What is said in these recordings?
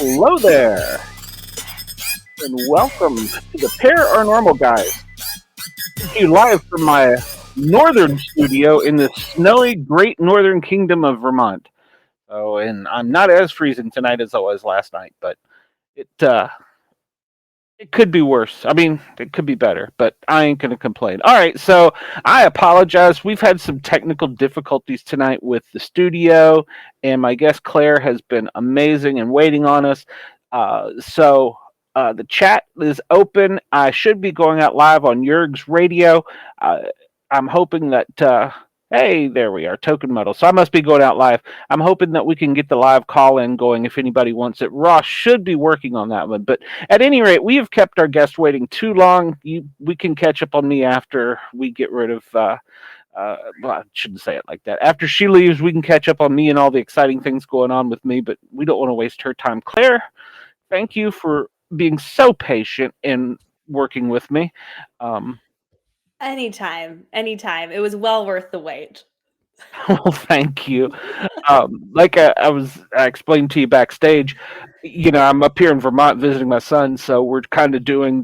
Hello there, and welcome to the Paranormal Guys. Coming to you live from my northern studio in the snowy Great Northern Kingdom of Vermont. Oh, and I'm not as freezing tonight as I was last night, but it could be worse. I mean, it could be better, but I ain't gonna complain. All right, so I apologize. We've had some technical difficulties tonight with the studio, and my guest Claire has been amazing and waiting on us. So the chat is open. I should be going out live on Yerg's radio. Uh, I'm hoping that. Hey, there we are, token metal. So I must be going out live. I'm hoping that we can get the live call in going if anybody wants it. Ross should be working on that one, but at any rate, we have kept our guest waiting too long. We can catch up on me after we get rid of. Well, I shouldn't say it like that. After she leaves, we can catch up on me and all the exciting things going on with me. But we don't want to waste her time. Claire, thank you for being so patient and working with me. Anytime. It was well worth the wait. Well, thank you. Like I explained to you backstage, I'm up here in Vermont visiting my son, so we're kind of doing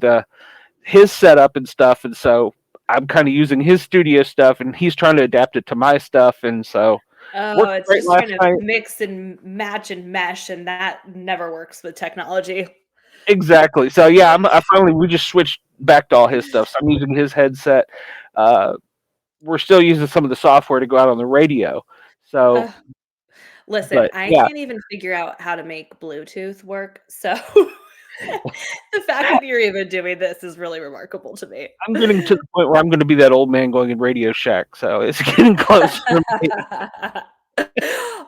his setup and stuff, and so I'm kind of using his studio stuff, and he's trying to adapt it to my stuff, and so it's just trying to mix and match and mesh, and that never works with technology. Exactly. So yeah, we just switched back to all his stuff. So I'm using his headset. We're still using some of the software to go out on the radio. So listen, I can't even figure out how to make Bluetooth work. So the fact that you're even doing this is really remarkable to me. I'm getting to the point where I'm going to be that old man going in Radio Shack. So it's getting close for me.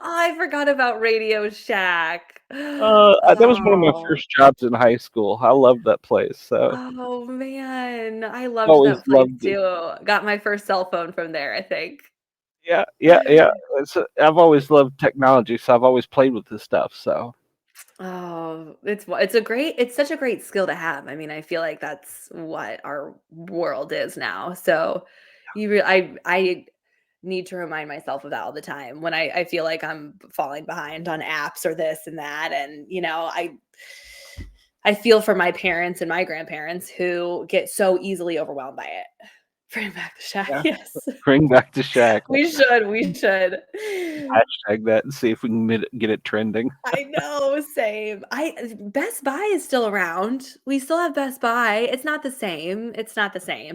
I forgot about Radio Shack. That was one of my first jobs in high school. I loved that place. So. Oh man, I loved that place too. Got my first cell phone from there, I think. Yeah. I've always loved technology, so I've always played with this stuff. So. Oh, it's such a great skill to have. I mean, I feel like that's what our world is now. So, I need to remind myself of that all the time when I feel like I'm falling behind on apps or this and that. And, I feel for my parents and my grandparents who get so easily overwhelmed by it. Bring back the Shack. Yeah. Yes. Bring back the Shack. We should. Hashtag that and see if we can get it trending. I know, same. Best Buy is still around. We still have Best Buy. It's not the same,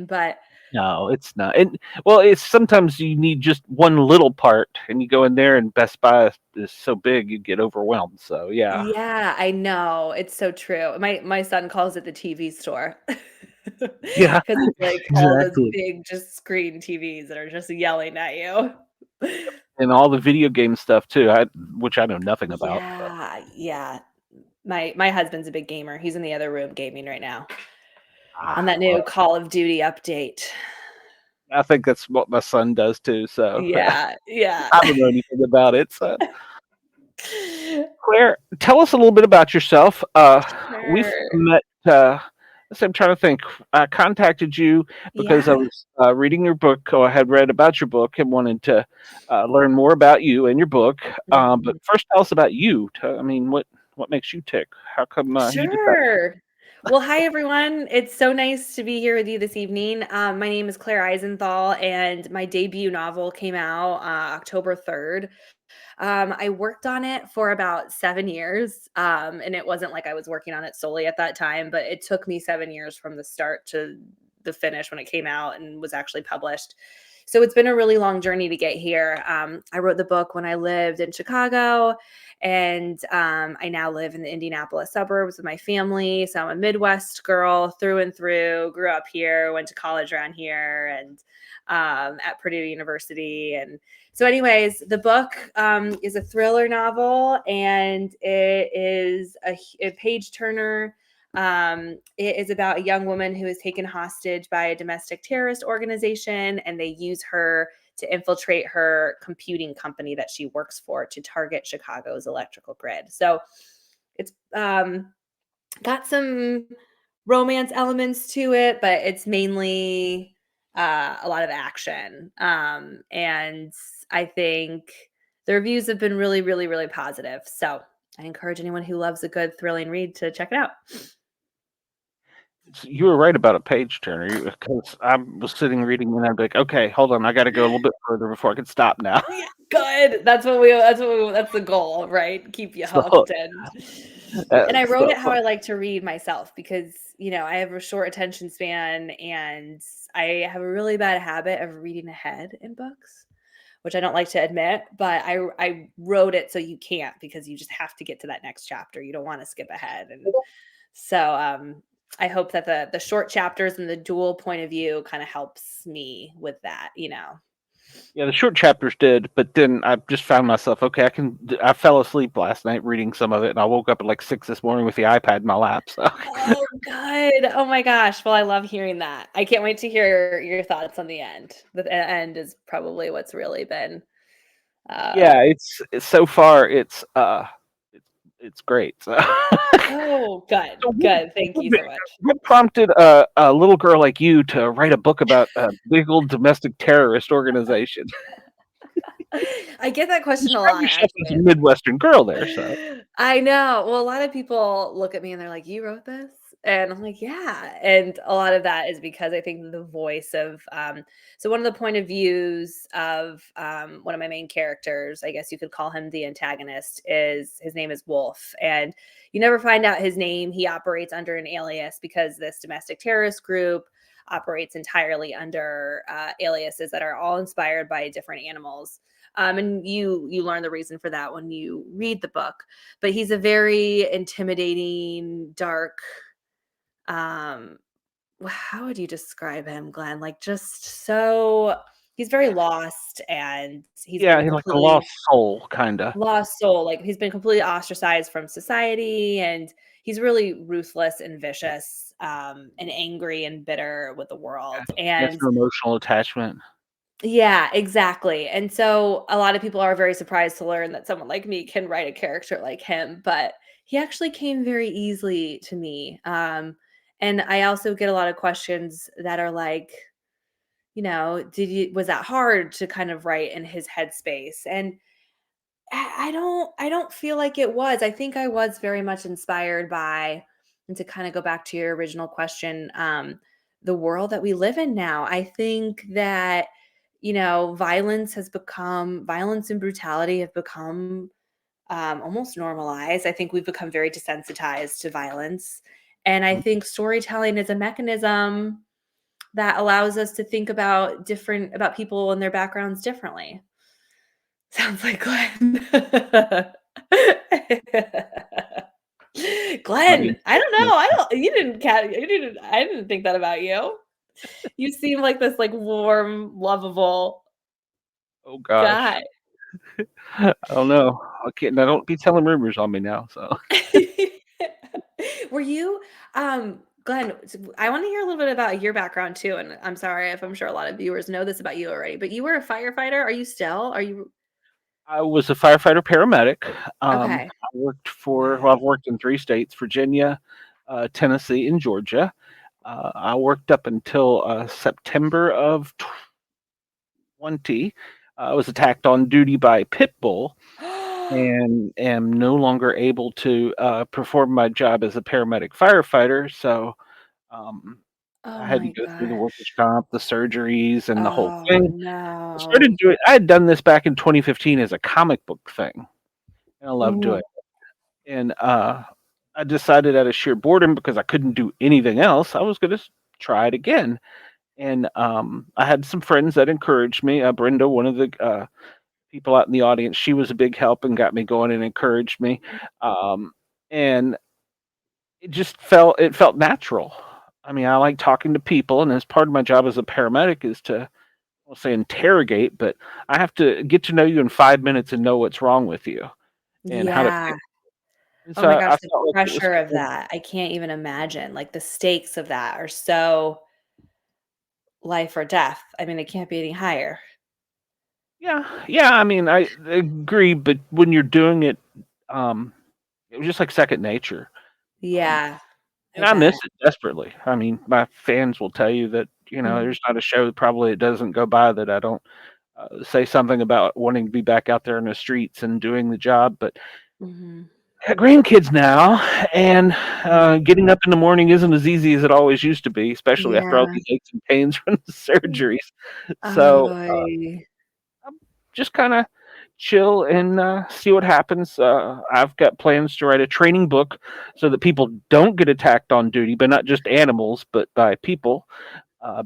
but no, it's not. And it's sometimes you need just one little part, and you go in there, and Best Buy is so big you get overwhelmed. So yeah. Yeah, I know. It's so true. My son calls it the TV store. Yeah, because it's like all those big just screen TVs that are just yelling at you. And all the video game stuff too, which I know nothing about. Yeah. My husband's a big gamer. He's in the other room gaming right now on that new Call of Duty update. I think that's what my son does too. So yeah. I don't know anything about it. So Claire, tell us a little bit about yourself. Sure. We've met. I'm trying to think. I contacted you because I was reading your book, or I had read about your book and wanted to learn more about you and your book. But first, tell us about you. What makes you tick? How come you did that? Well, hi, everyone. It's so nice to be here with you this evening. My name is Claire Eisenthal, and my debut novel came out October 3rd. I worked on it for about 7 years, and it wasn't like I was working on it solely at that time, but it took me 7 years from the start to the finish when it came out and was actually published. So it's been a really long journey to get here. I wrote the book when I lived in Chicago, and I now live in the Indianapolis suburbs with my family. So I'm a Midwest girl through and through, grew up here, went to college around here, and at Purdue University. And so, anyways, the book is a thriller novel, and it is a page turner. It is about a young woman who is taken hostage by a domestic terrorist organization, and they use her to infiltrate her computing company that she works for to target Chicago's electrical grid. So it's got some romance elements to it, but it's mainly a lot of action. And I think the reviews have been really, really, really positive. So I encourage anyone who loves a good thrilling read to check it out. You were right about a page turner because I was sitting reading and I'd be like, okay, hold on, I got to go a little bit further before I can stop now. Yeah, good. That's the goal, right? Keep you So, hooked. And I wrote so it how I like to read myself because, I have a short attention span and I have a really bad habit of reading ahead in books, which I don't like to admit, but I wrote it so you can't, because you just have to get to that next chapter. You don't want to skip ahead. And so I hope that the short chapters and the dual point of view kind of helps me with that. yeah, the short chapters did, but then I just found myself, okay, I fell asleep last night reading some of it, and I woke up at like 6 this morning with the iPad in my lap. So Oh, good. Oh my gosh. Well, I love hearing that. I can't wait to hear your thoughts on the end. The end is probably what's really been yeah, it's so far it's great. So, oh, good. so Good. Thank you so much. what prompted a little girl like you to write a book about a big old domestic terrorist organization? I get that question a Describe lot, yourself as a actually. Midwestern girl there. So I know. Well, a lot of people look at me and they're like, "You wrote this?" And I'm like, "Yeah." And a lot of that is because I think the voice of so one of the point of views of one of my main characters, I guess you could call him the antagonist, is his name is Wolf. And you never find out his name. He operates under an alias because this domestic terrorist group operates entirely under aliases that are all inspired by different animals. And you learn the reason for that when you read the book. But he's a very intimidating, dark. Um, how would you describe him, Glenn? Like, just so he's very lost, and he's yeah, been he's like a completely lost soul, kind of. lost soul. Like, he's been completely ostracized from society, and he's really ruthless and vicious, and angry and bitter with the world. That's And an emotional attachment. yeah, exactly. And so a lot of people are very surprised to learn that someone like me can write a character like him, but he actually came very easily to me. And I also get a lot of questions that are like, was that hard to kind of write in his headspace? And I don't feel like it was. I think I was very much inspired by, and to kind of go back to your original question, the world that we live in now. I think that, violence and brutality have become almost normalized. I think we've become very desensitized to violence. And I think storytelling is a mechanism that allows us to think about people and their backgrounds differently. Sounds like Glenn. Funny. Glenn, I don't know. I didn't think that about you. You seem like this like warm, lovable Oh gosh, guy. I don't know. Okay, now don't be telling rumors on me now. So Were you Glenn, I want to hear a little bit about your background too. And I'm sorry if I'm sure a lot of viewers know this about you already, but you were a firefighter. Are you still? Are you I was a firefighter paramedic. okay? I've Wow. worked in 3 states: Virginia, Tennessee, and Georgia. I worked up until September of 20. I was attacked on duty by a pit bull and am no longer able to perform my job as a paramedic firefighter. So um, Oh I had to my go through the workers' gosh. comp, the surgeries, and the whole Oh thing. no. I had done this back in 2015 as a comic book thing, and I loved doing Ooh. it. And I decided out of sheer boredom, because I couldn't do anything else, I was going to try it again. And I had some friends that encouraged me. Brenda, one of the people out in the audience, she was a big help and got me going and encouraged me. Um, and it felt natural. I mean, I like talking to people, and as part of my job as a paramedic is to, I'll say interrogate, but I have to get to know you in 5 minutes and know what's wrong with you and how to Yeah. fix. And Oh so my I gosh, the felt like it was pressure of kind of, that, I can't even imagine, like, the stakes of that are so life or death. I mean, it can't be any higher. yeah, yeah. I mean, I agree, but when you're doing it, um, it was just like second nature. Um, Yeah, and I I miss bet. it desperately. I mean, my fans will tell you that, Mhm, there's not a show probably it doesn't go by that I don't say something about wanting to be back out there in the streets and doing the job. But mhm, I got grandkids now, and mhm. getting up in the morning isn't as easy as it always used to be, especially after all Yeah. these aches and pains from the surgeries. So Oy. I'm just kind of chill and see what happens. I've got plans to write a training book so that people don't get attacked on duty, but not just animals, but by people,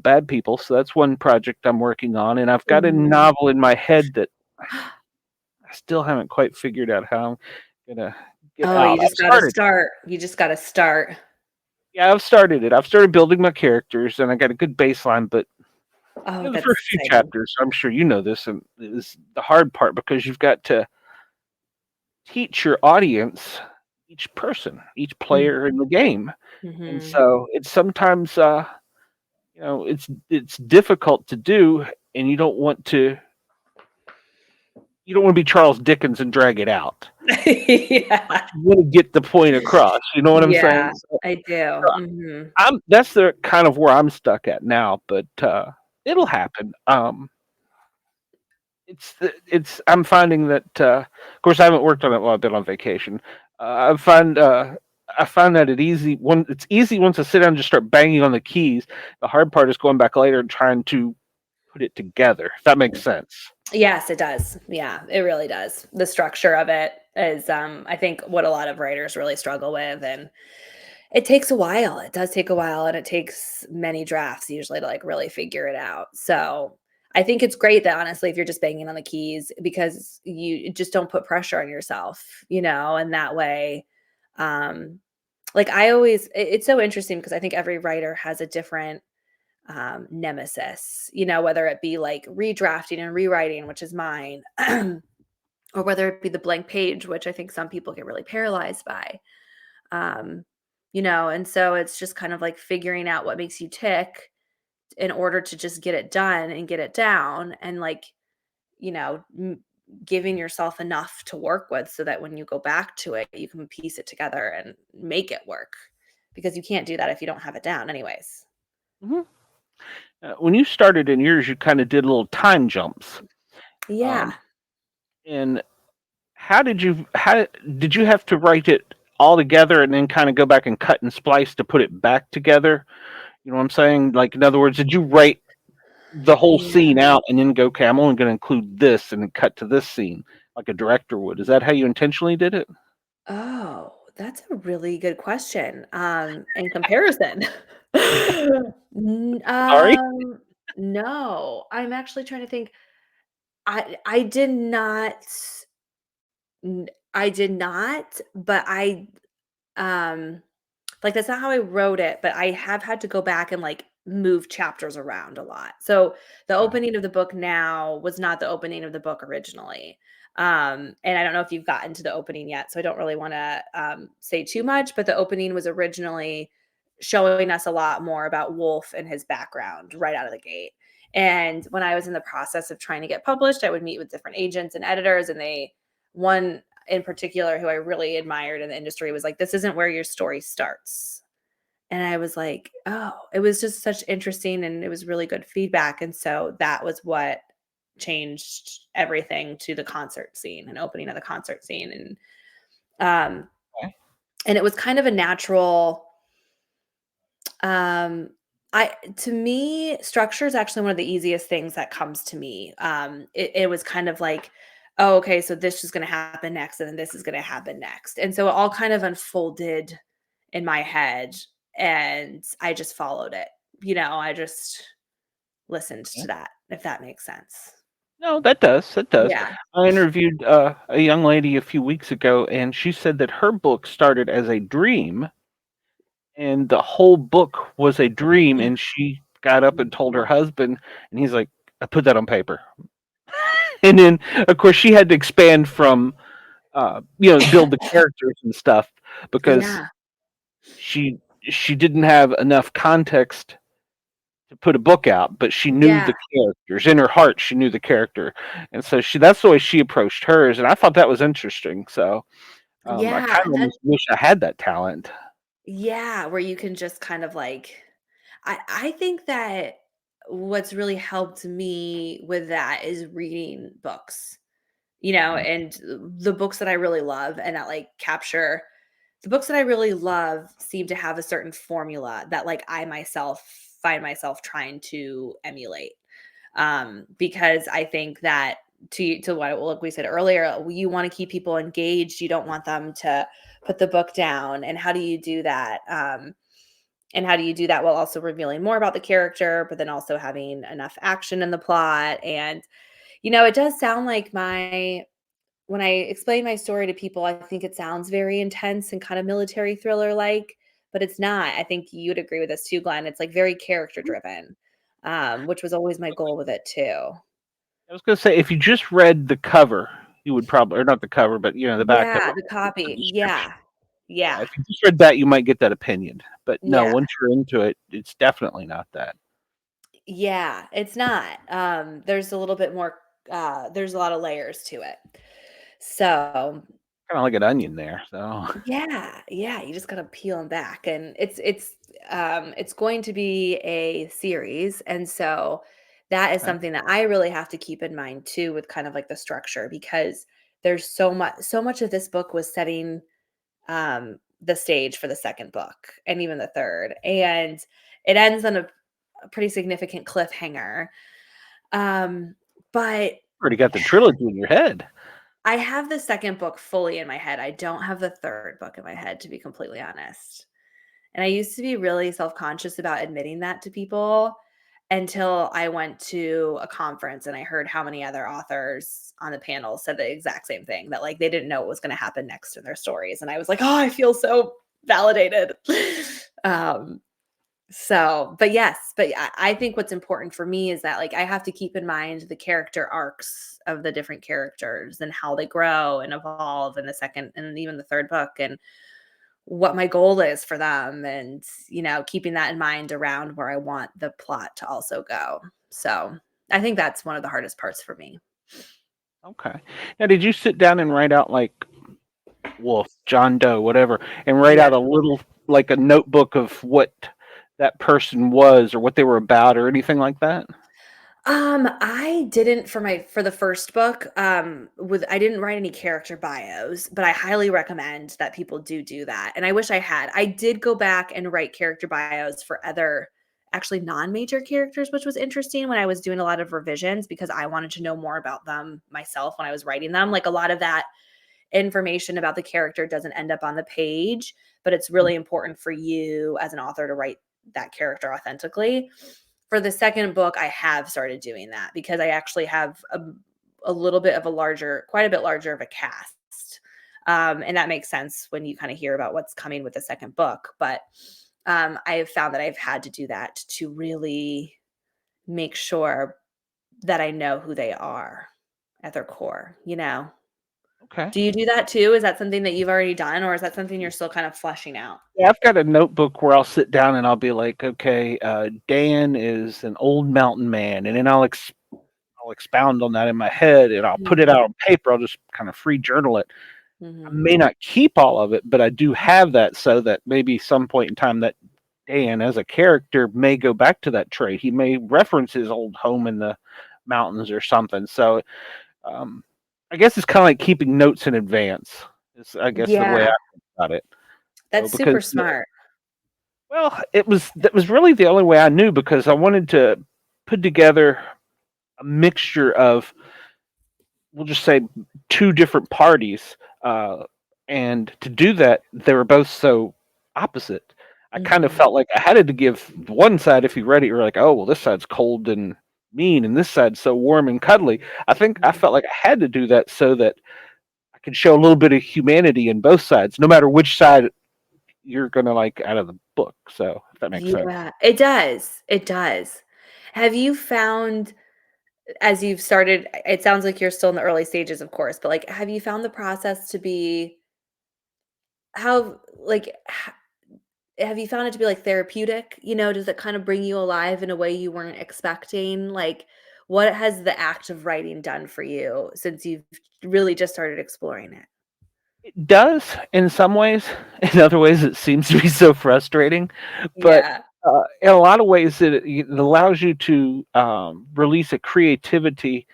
bad people. So that's one project I'm working on, and I've got a Mhm. novel in my head that I still haven't quite figured out how I'm gonna get Oh, out. you I've just gotta started. start. You just gotta start. Yeah, I've started it. I've started building my characters, and I got a good baseline. But Oh, the that's first few exciting. chapters, I'm sure you know this, and is the hard part because you've got to teach your audience each person, each Mm, player in the game, and mhm. so it's sometimes it's difficult to do, and you don't want to be Charles Dickens and drag it out. Yeah. You want to get the point across. You know what I'm saying? Yeah, I do. So Mhm. that's the kind of where I'm stuck at now, but it'll happen. I'm finding that of course I haven't worked on it while I've been on vacation. I find that it's easy once I sit down and just start banging on the keys. The hard part is going back later and trying to put it together, if that makes sense. Yes, it does. Yeah, it really does. The structure of it is, I think what a lot of writers really struggle with, and it takes a while. It does take a while, and it takes many drafts usually to, like, really figure it out. So, I think it's great that honestly, if you're just banging on the keys because you just don't put pressure on yourself, and that way, um, like, it's so interesting because I think every writer has a different nemesis, whether it be like redrafting and rewriting, which is mine, or whether it be the blank page, which I think some people get really paralyzed by. Um, and so it's just kind of like figuring out what makes you tick in order to just get it done and get it down and like, you know, m- giving yourself enough to work with so that when you go back to it, you can piece it together and make it work because you can't do that if you don't have it down, anyways. Mhm. When you started in yours, you kind of did little time jumps. Yeah. Um, and how did you have to write it all together and then kind of go back and cut and splice to put it back together? You know what I'm saying? Like, in other words, did you write the whole Yeah. scene out and then go, okay, I'm only going to include this and then cut to this scene like a director would? Is that how you intentionally did it? Oh, that's a really good question, in comparison. N Sorry. no, I'm actually trying to think. I did not I did not, but um like, that's not how I wrote it, but I have had to go back and, like, move chapters around a lot. So, the Okay. opening of the book now was not the opening of the book originally. And I don't know if you've gotten to the opening yet, so I don't really wanna, say too much, but the opening was originally showing us a lot more about Wolf and his background right out of the gate. And when I was in the process of trying to get published, I would meet with different agents and editors, and one in particular who I really admired in the industry was like, "This isn't where your story starts." And I was like, "Oh," it was just such interesting and it was really good feedback. And so that was what changed everything to the concert scene and opening of the concert scene. Um Okay. and it was kind of a natural um I to me, structure is actually one of the easiest things that comes to me. It was kind of like, oh, okay, so this is gonna happen next, and then this is gonna happen next. And so it all kind of unfolded in my head and I just followed it. I just listened to that, if that makes sense. No, that does. That does. Yeah. I interviewed a young lady a few weeks ago, and she said that her book started as a dream, and the whole book was a dream. And she got up and told her husband, and he's like, "I put that on paper." And then, of course, she had to expand from, build the characters and stuff because Yeah. she didn't have enough context to put a book out, but she knew Yeah. the characters in her heart. She knew the character, and so that's the way she approached hers, and I thought that was interesting. So I Yeah. kind of almost wish I had that talent. Yeah, where you can just kind of like I think that what's really helped me with that is reading books, Mhm. and the books that I really love and that like capture the books that I really love seem to have a certain formula that like I myself find myself trying to emulate. Because I think that to what like we said earlier, you want to keep people engaged. You don't want them to put the book down. And how do you do that? And how do you do that while also revealing more about the character, but then also having enough action in the plot? And it does sound like my when I explain my story to people, I think it sounds very intense and kind of military thriller like, but it's not. I think you'd agree with this too, Glenn. It's like very character driven, which was always my goal with it too. I was going to say, if you just read the cover, you would probably, or not the cover, but the back of Yeah, it, the the copy. description. Yeah. Yeah, Yeah. if you just read that, you might get that opinion. But no, Yeah. once you're into it, it's definitely not that. Yeah. It's not. There's a little bit more there's a lot of layers to it. So Kind of like an onion there. So yeah, yeah, you just gotta peel them back, and it's going to be a series, and so that is okay. something that I really have to keep in mind too with kind of like the structure because there's so much of this book was setting the stage for the second book and even the third, and it ends on a pretty significant cliffhanger. Um, but Already got the trilogy in your head. I have the second book fully in my head. I don't have the third book in my head, to be completely honest. And I used to be really self-conscious about admitting that to people until I went to a conference and I heard how many other authors on the panel said the exact same thing, that like they didn't know what was going to happen next in their stories. And I was like, oh, I feel so validated. um, but yes, but I think what's important for me is that like I have to keep in mind the character arcs of the different characters and how they grow and evolve in the second and even the third book, and what my goal is for them, and keeping that in mind around where I want the plot to also go. So I think that's one of the hardest parts for me. Okay. Now, did you sit down and write out like Wolf, John Doe, whatever, and write Yeah. out a little, like a notebook of what that person was or what they were about or anything like that? I didn't for the first book, with I didn't write any character bios, but I highly recommend that people do that. And I wish I had. I did go back and write character bios for other actually non-major characters, which was interesting when I was doing a lot of revisions because I wanted to know more about them myself when I was writing them. Like a lot of that information about the character doesn't end up on the page, but it's really important for you as an author to write that character authentically. For the second book, I have started doing that because I actually have a little bit of quite a bit larger of a cast. And that makes sense when you kind of hear about what's coming with the second book. But I have found that I've had to do that to really make sure that I know who they are at their core. Okay. Do you do that too? Is that something that you've already done, or is that something you're still kind of fleshing out? Yeah, I've got a notebook where I'll sit down and I'll be like, okay, Dan is an old mountain man, and then I'll expound on that in my head and I'll put it Mhm, out on paper. I'll just kind of free journal it. I mhm. may not keep all of it, but I do have that so that maybe some point in time that Dan as a character may go back to that trait. He may reference his old home in the mountains or something. So um, I guess it's kind of like keeping notes in advance. Is I guess the way I Yeah, think about it. So that's because super smart. well, that was really the only way I knew because I wanted to put together a mixture of, we'll just say, two different parties, uh, and to do that, they were both so opposite. I kind of Mhm. felt like I had to give one side. If you read it, you're like, oh well, this side's cold and mean, and this side's so warm and cuddly. I think I Mhm. felt like I had to do that so that I could show a little bit of humanity in both sides, no matter which side you're gonna like out of the book. So if that makes sense. Yeah, it does, it does. Have you found as you've started it sounds like you're still in the early stages, of course, but, like, have you found the process to be how like, h have you found it to be, like, therapeutic? You know, does it kind of bring you alive in a way you weren't expecting? Like, what has the act of writing done for you since you've really just started exploring it? It does in some ways. In other ways, it seems to be so frustrating. But Yeah. in a lot of ways, it allows you to release a creativity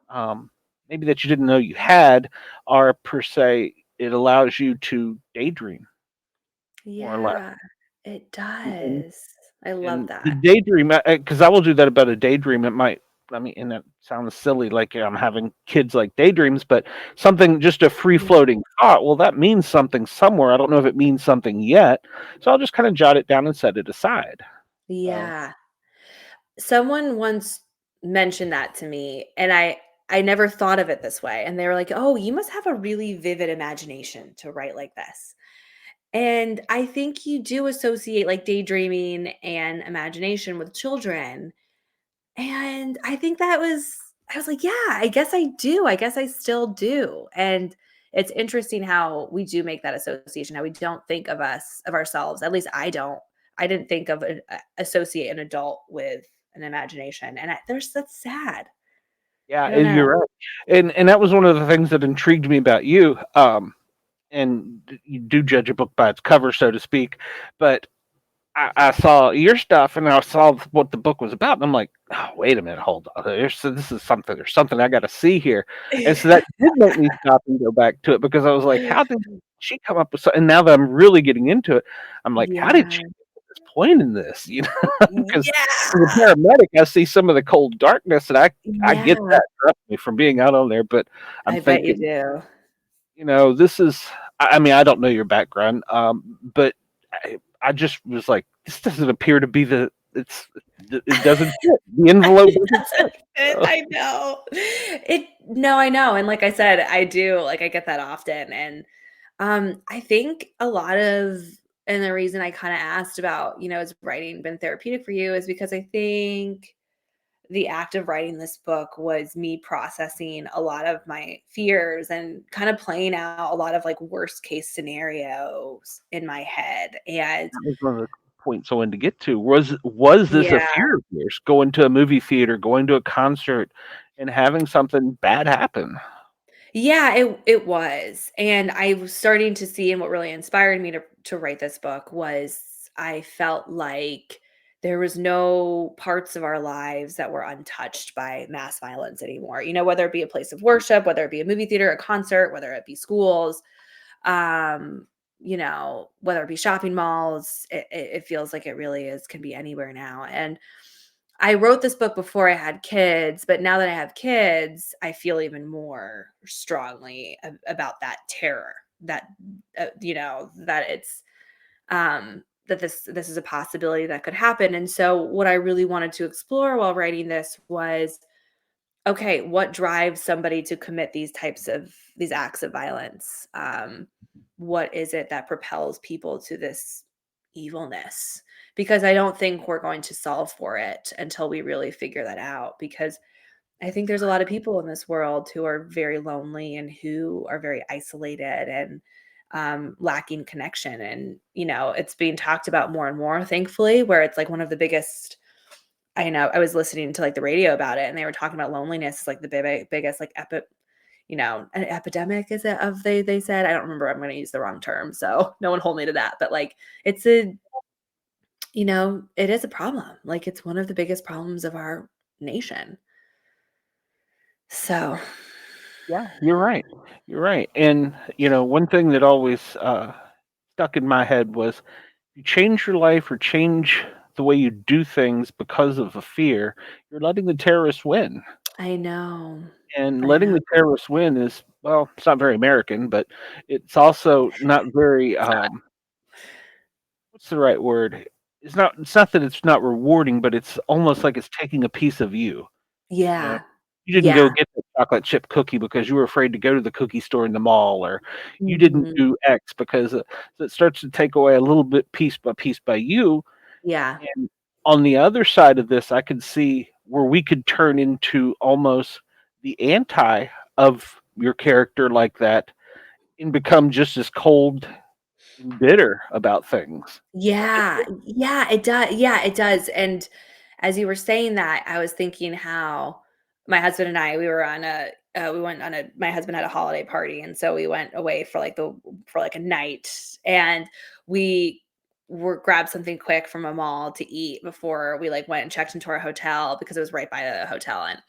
um, maybe that you didn't know you had, or per se, it allows you to daydream more or less. Yeah, it And, does. I love and the that. daydream, because I will do that about a daydream. It might, I mean, and that sounds silly, like I'm having kids like daydreams, but something just a free Mhm. floating thought. Well, that means something somewhere. I don't know if it means something yet, so I'll just kind of jot it down and set it aside. So Yeah. Someone once mentioned that to me, and I never thought of it this way, and they were like, "Oh, you must have a really vivid imagination to write like this." And I think you do associate, like, daydreaming and imagination with children, and I think that was I was like, "Yeah, I guess I do. I guess I still do." And it's interesting how we do make that association, how we don't think of ourselves, at least I don't. I didn't think of associate an adult with an imagination, and that's sad. yeah, I don't and know. you're right, and that was one of the things that intrigued me about you. And you do judge a book by its cover, so to speak, but I saw your stuff and I saw what the book was about, and I'm like, oh, wait a minute, hold on. This is something. There's something I got to see here, and so that did make me stop and go back to it because I was like, how did she come up with? And now that I'm really getting into it, I'm like, how did she Yeah. get to this point in this? You know, because as a Yeah. paramedic, I see some of the cold darkness, and I get Yeah. that, trust me, from being out on there. But I'm I bet you thinking, do. this is. I mean, I don't know your background, but I just was like, this doesn't appear to be it doesn't fit. The envelope It doesn't doesn't fit. fit, So, I know. It no, I know, and like I said, I do, like, I get that often, and, I think a lot of and the reason I kinda asked about, has writing been therapeutic for you is because I think the act of writing this book was me processing a lot of my fears and kind of playing out a lot of, like, worst case scenarios in my head, and that was one of the points I wanted to get to. Was this a yeah. fear of yours, going to a movie theater, going to a concert, and having something bad happen? Yeah, it was, and I was starting to see and what really inspired me to write this book was I felt like there was no parts of our lives that were untouched by mass violence anymore. Whether it be a place of worship, whether it be a movie theater, a concert, whether it be schools, whether it be shopping malls, it feels like it really is can be anywhere now. And I wrote this book before I had kids, but now that I have kids, I feel even more strongly about that terror that that it's that this is a possibility that could happen. And so what I really wanted to explore while writing this was okay, what drives somebody to commit these acts of violence? What is it that propels people to this evilness? Because I don't think we're going to solve for it until we really figure that out. Because I think there's a lot of people in this world who are very lonely and who are very isolated and lacking connection. And it's being talked about more and more, thankfully, where it's like one of the biggest I know. I was listening to, like, the radio about it, and they were talking about loneliness is, like, the biggest, like, an epidemic, is it, of they said? I don't remember, I'm gonna use the wrong term, so no one hold me to that, but, like, it's it is a problem, like, it's one of the biggest problems of our nation. So Yeah, you're right. You're right. And one thing that always stuck in my head was, you change your life or change the way you do things because of a fear, you're letting the terrorists win. I know. And I letting know. the terrorists win is, well, it's not very American, but it's also not very, what's the right word? It's not that it's not rewarding, but it's almost like it's taking a piece of you. You know, Yeah. you didn't go Yeah. get the chocolate chip cookie because you were afraid to go to the cookie store in the mall, or you didn't Mhm. do X because so it starts to take away a little bit piece by you. Yeah. And on the other side of this, I could see where we could turn into almost the anti of your character like that and become just as cold and bitter about things. Yeah, yeah, it does, and as you were saying that, I was thinking how my husband and I, we went on a my husband had a holiday party, and so we went away for, like, a night, and we were grabbed something quick from a mall to eat before we, like, went and checked into our hotel because it was right by the hotel, and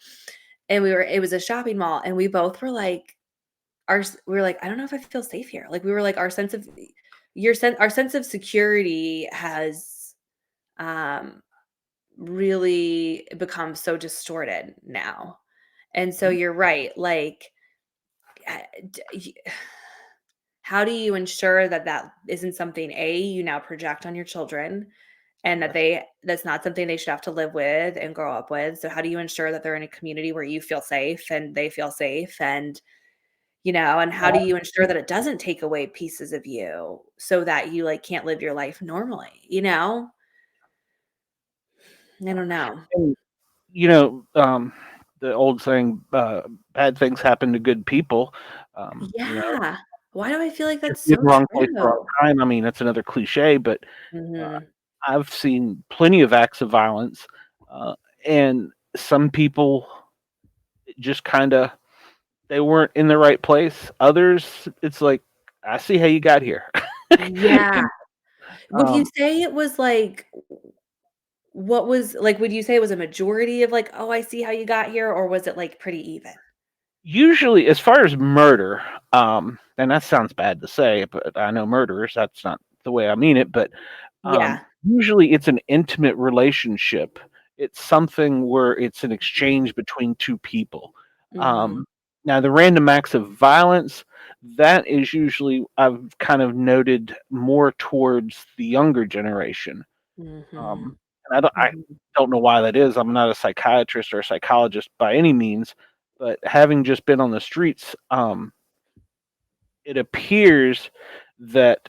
it was a shopping mall, and we both were like, we were like, "I don't know if I feel safe here." Like, we were like, our sense of security has, um, really become so distorted now. And so Mhm. you're right, like, uh, d y how do you ensure that that isn't something, A, you now project on your children, and that Yes. that's not something they should have to live with and grow up with? So how do you ensure that they're in a community where you feel safe and they feel safe? And how do you ensure that it doesn't take away pieces of you so that you, like, can't live your life normally, you know? I don't know. And, you know, the old saying, "Bad things happen to good people." You know, Yeah. Why do I feel like just that's be in so the wrong place, wrong true? time. I mean, that's another cliche, but uh, Mhm. I've seen plenty of acts of violence, uh, and some people just kinda they weren't in the right place. Others, it's like, "I see how you got here." Yeah. And, Would you um, say it was, like would you say it was a majority of, like, "Oh, I see how you got here," or was it, like, pretty even? usually, as far as murder, and that sounds bad to say, but I know murderers, that's not the way I mean it, but Yeah. usually it's an intimate relationship. It's something where it's an exchange between 2 people. Mhm. Um, Now the random acts of violence, that is usually I've kind of noted more towards the younger generation. Mhm. Um, and I Mhm. don't know why that is. I'm not a psychiatrist or a psychologist by any means, but having just been on the streets, it appears that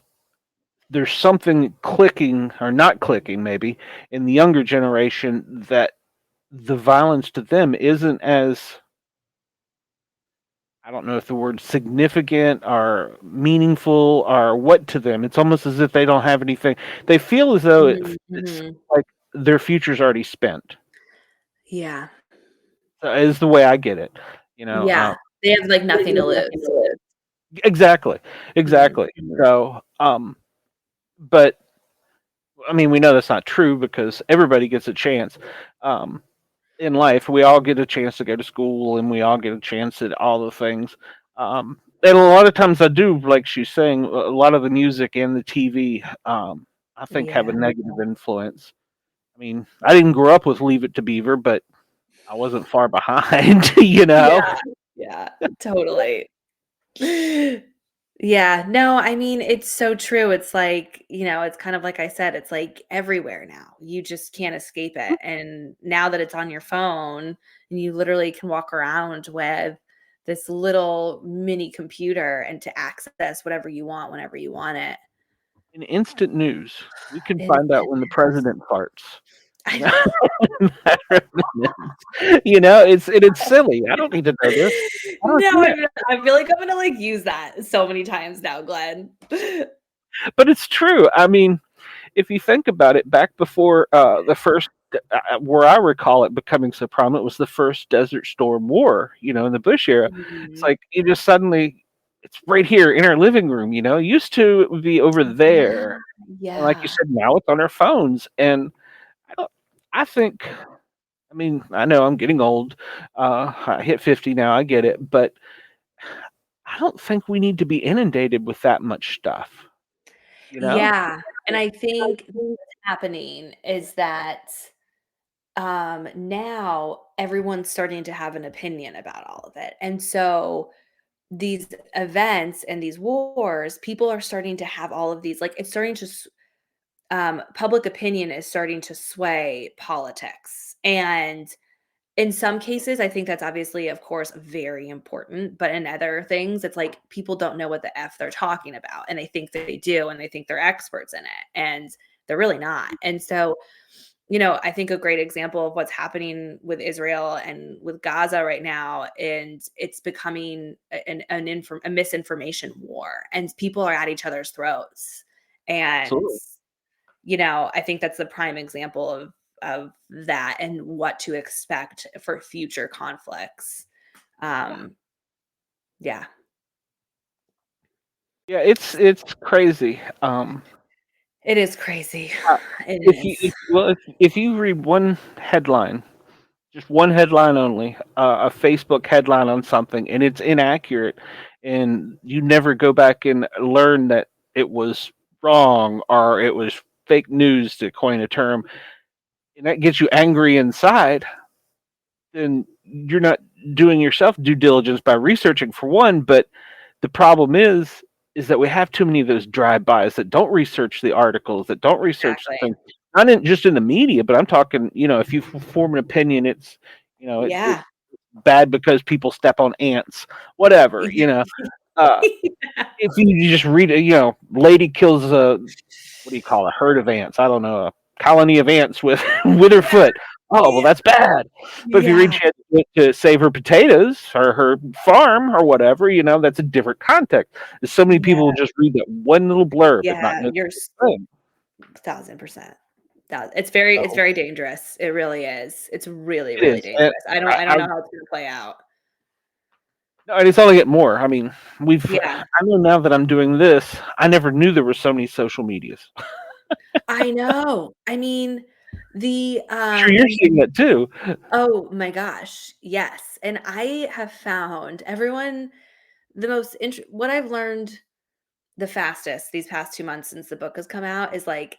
there's something clicking or not clicking maybe in the younger generation that the violence to them isn't as I don't know if the word significant or meaningful or what to them. It's almost as if they don't have anything. They feel as though Mhm. it's Mhm. like their future's already spent. Yeah. Is the way I get it. You know, Yeah. They have, like, nothing to lose. exactly, Mhm. exactly. So, but I mean, we know that's not true because everybody gets a chance. Um, in life, we all get a chance to go to school and we all get a chance at all the things. And a lot of times I do, like she's saying, a lot of the music and the TV, I think have a Yeah. negative influence. I mean, I didn't grow up with Leave It to Beaver, but I wasn't far behind, you know? Yeah. Yeah. Totally. Yeah, no, I mean, it's so true. It's like, it's kind of like I said, it's like everywhere now. You just can't escape it. And now that it's on your phone and you literally can walk around with this little mini computer and to access whatever you want whenever you want it. In instant news, we can find out Instant when the news. president farts, you I know? know. Matter of minutes. You know, it's silly. I don't need to know this. I don't No, care. I feel like I'm gonna like use that so many times now, Glenn. But it's true. I mean, if you think about it, back before the first, where I recall it becoming so prominent, was the first Desert Storm War. You know, in the Bush era, it's Mhm. like you just suddenly it's right here in our living room. You know, used to it would be over Yeah, there, and like you yeah. said, now it's on our phones. And I don't. I think. I mean, I know I'm getting old. I hit 50 now. I get it, but I don't think we need to be inundated with that much stuff. You know. Yeah, and I think what's happening is that, now everyone's starting to have an opinion about all of it, and so these events and these wars, people are starting to have all of these like, it's starting to public opinion is starting to sway politics. And in some cases, I think that's obviously, of course, very important. But in other things, it's like people don't know what the F they're talking about. And they think they do. And they think they're experts in it. And they're really not. And so, I think a great example of what's happening with Israel and with Gaza right now, and it's becoming a misinformation war, and people are at each other's throats. And Absolutely. I think that's the prime example of that and what to expect for future conflicts. Yeah. Um, yeah, Yeah, it's crazy. it is crazy. Uh, It if you is. if you read one headline, just one headline only, a Facebook headline on something, and it's inaccurate, and you never go back and learn that it was wrong or it was fake news, to coin a term, and that gets you angry inside, then you're not doing yourself due diligence by researching, for one. But the problem is that we have too many of those drive-bys that don't research the articles, that don't research the Exactly. things, not just in the media, but I'm talking, if you form an opinion, it's, it's Yeah. bad because people step on ants, whatever, uh, if you just read it, lady kills a, what do you call, a herd of ants? I don't know, a colony of ants with with her foot. Oh, well, Yeah. that's bad. But if you read Yeah. she had to save her potatoes or her farm or whatever, that's a different context. So many Yeah. people just read that one little blurb and not Yeah. know You're the whole thing. 1000%. That it's So very dangerous. It really is. It's really, it really is, and dangerous. I don't know how it's gonna play out. no, and it's only get more. I mean, Yeah. I know now that I'm doing this. I never knew there were so many social medias. I know. I mean, the, Sure, you're seeing that too. oh my gosh, yes, and I have found everyone the most what I've learned the fastest these past 2 months since the book has come out is, like,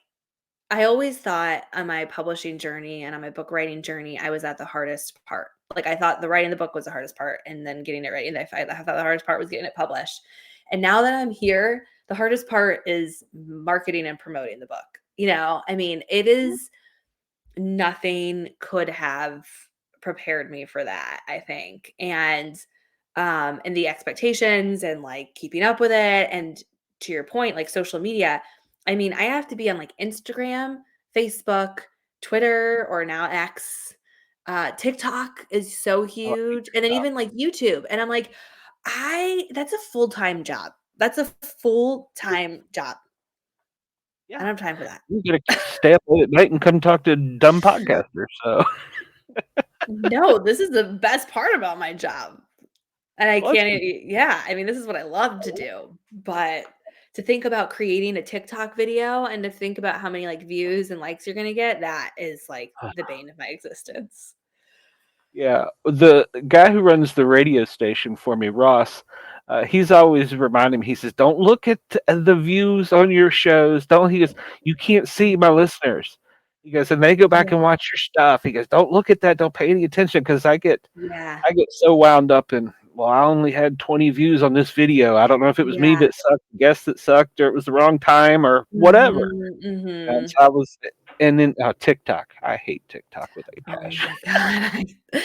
I always thought on my publishing journey and on my book writing journey, I was at the hardest part. Like, I thought the writing the book was the hardest part, and then getting it right, and I thought the hardest part was getting it published. And now that I'm here, the hardest part is marketing and promoting the book. I mean, it is nothing could have prepared me for that, I think. And the expectations and like keeping up with it. And to your point, like social media, I mean, I have to be on like Instagram, Facebook, Twitter, or now X. TikTok is so Oh, huge. And then even like YouTube. And I'm like, that's a full-time job. That's a full-time job. I yeah. don't have time for that. You gotta stay up late at night and come talk to dumb podcasters. So, No, this is the best part about my job. And I well, that's can't good. yeah, I mean, this is what I love to do, but to think about creating a TikTok video and to think about how many, like, views and likes you're gonna get, that is, like, the bane of my existence. Yeah, the guy who runs the radio station for me, Ross, he's always reminding me. He says, "Don't look at the views on your shows. Don't." He goes, "You can't see my listeners." He goes, "And they go back Yeah, and watch your stuff." He goes, "Don't look at that. Don't pay any attention because yeah, I get so wound up in. Well, I only had 20 views on this video. I don't know if it was me yeah. that sucked, the guest that sucked, or it was the wrong time, or whatever." Mhm, And mhm. so I was, and then TikTok. I hate TikTok with a Oh passion. my god.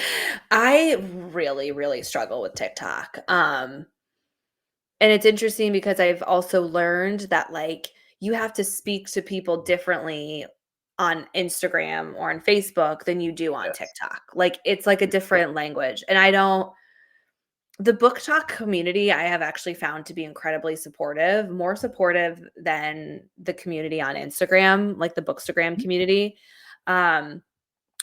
I really, really struggle with TikTok, and it's interesting because I've also learned that, like, you have to speak to people differently on Instagram or on Facebook than you do on Yes. TikTok. Like, it's like a different language, and I don't the book talk community I have actually found to be incredibly supportive, more supportive than the community on Instagram, like the Bookstagram community. Um,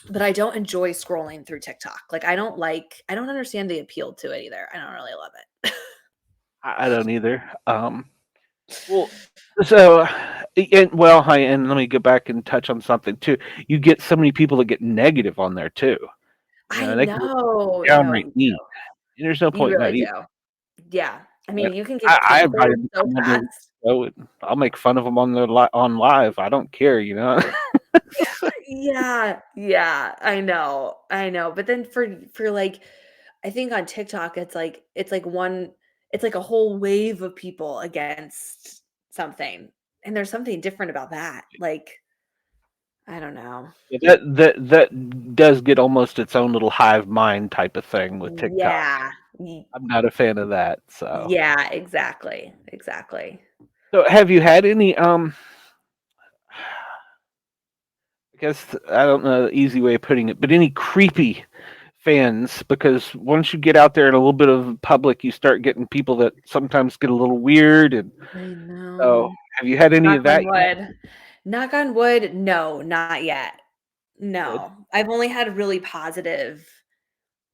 but I don't enjoy scrolling through TikTok. Like, I don't understand the appeal to it either. I don't really love it. I don't either. Well, so, and well, hi, and let me go back and touch on something too. You get so many people that get negative on there too. I They can know. No, downright you mean. do. And there's no You point in that really either. do. Yeah. I And mean, you can get I canceled invited them to so come on the fast. show, and I'll make fun of them on on live. I don't care. Yeah, yeah, I know, I know. But then for like, I think on TikTok, it's like a whole wave of people against something. and there's something different about that. Like, I don't know. Yeah, that does get almost its own little hive mind type of thing with TikTok. Yeah. Y I'm not a fan of that. So, yeah, exactly, exactly. have you had any I guess I don't know the easy way of putting it, but any creepy fans? Because once you get out there in a little bit of public, you start getting people that sometimes get a little weird. And I so, know. have you had any Knock of on that yet? wood. Knock on wood, no, not yet. Good. No. I've only had really positive,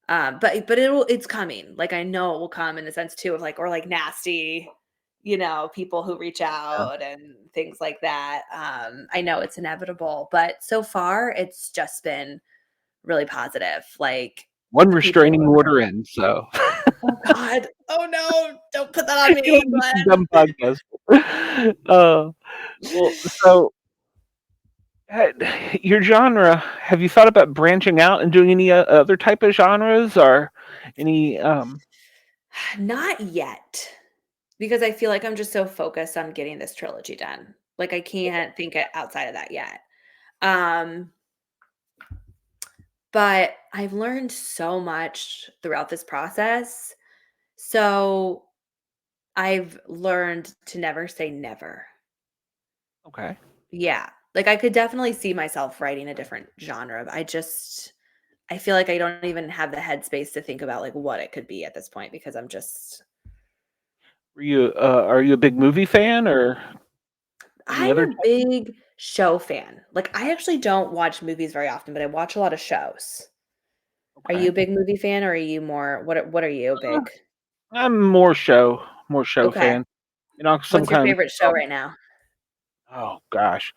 but it's coming. Like, I know it will come in the sense too of like or like nasty, people who reach Yeah. out and things like that. I know it's inevitable, but so far it's just been really positive. Like One the people restraining order in. So, oh god. Oh no, don't put that on you know, me, just some Glenn. dumb podcast. Uh, well, so your genre, have you thought about branching out and doing any other type of genres or any Not yet. Because I feel like I'm just so focused on getting this trilogy done. Like I can't think it outside of that yet. Um, but I've learned so much throughout this process. So I've learned to never say never. okay. Yeah. Like I could definitely see myself writing a different genre. I feel like I don't even have the headspace to think about like what it could be at this point because I'm just Are you a big movie fan or any I'm other a type? big show fan. Like I actually don't watch movies very often, but I watch a lot of shows. Are you Okay. a big movie fan or are you more what are you Uh, big? I'm more show Okay. fan. You know, What's your sometimes favorite show right now? oh gosh.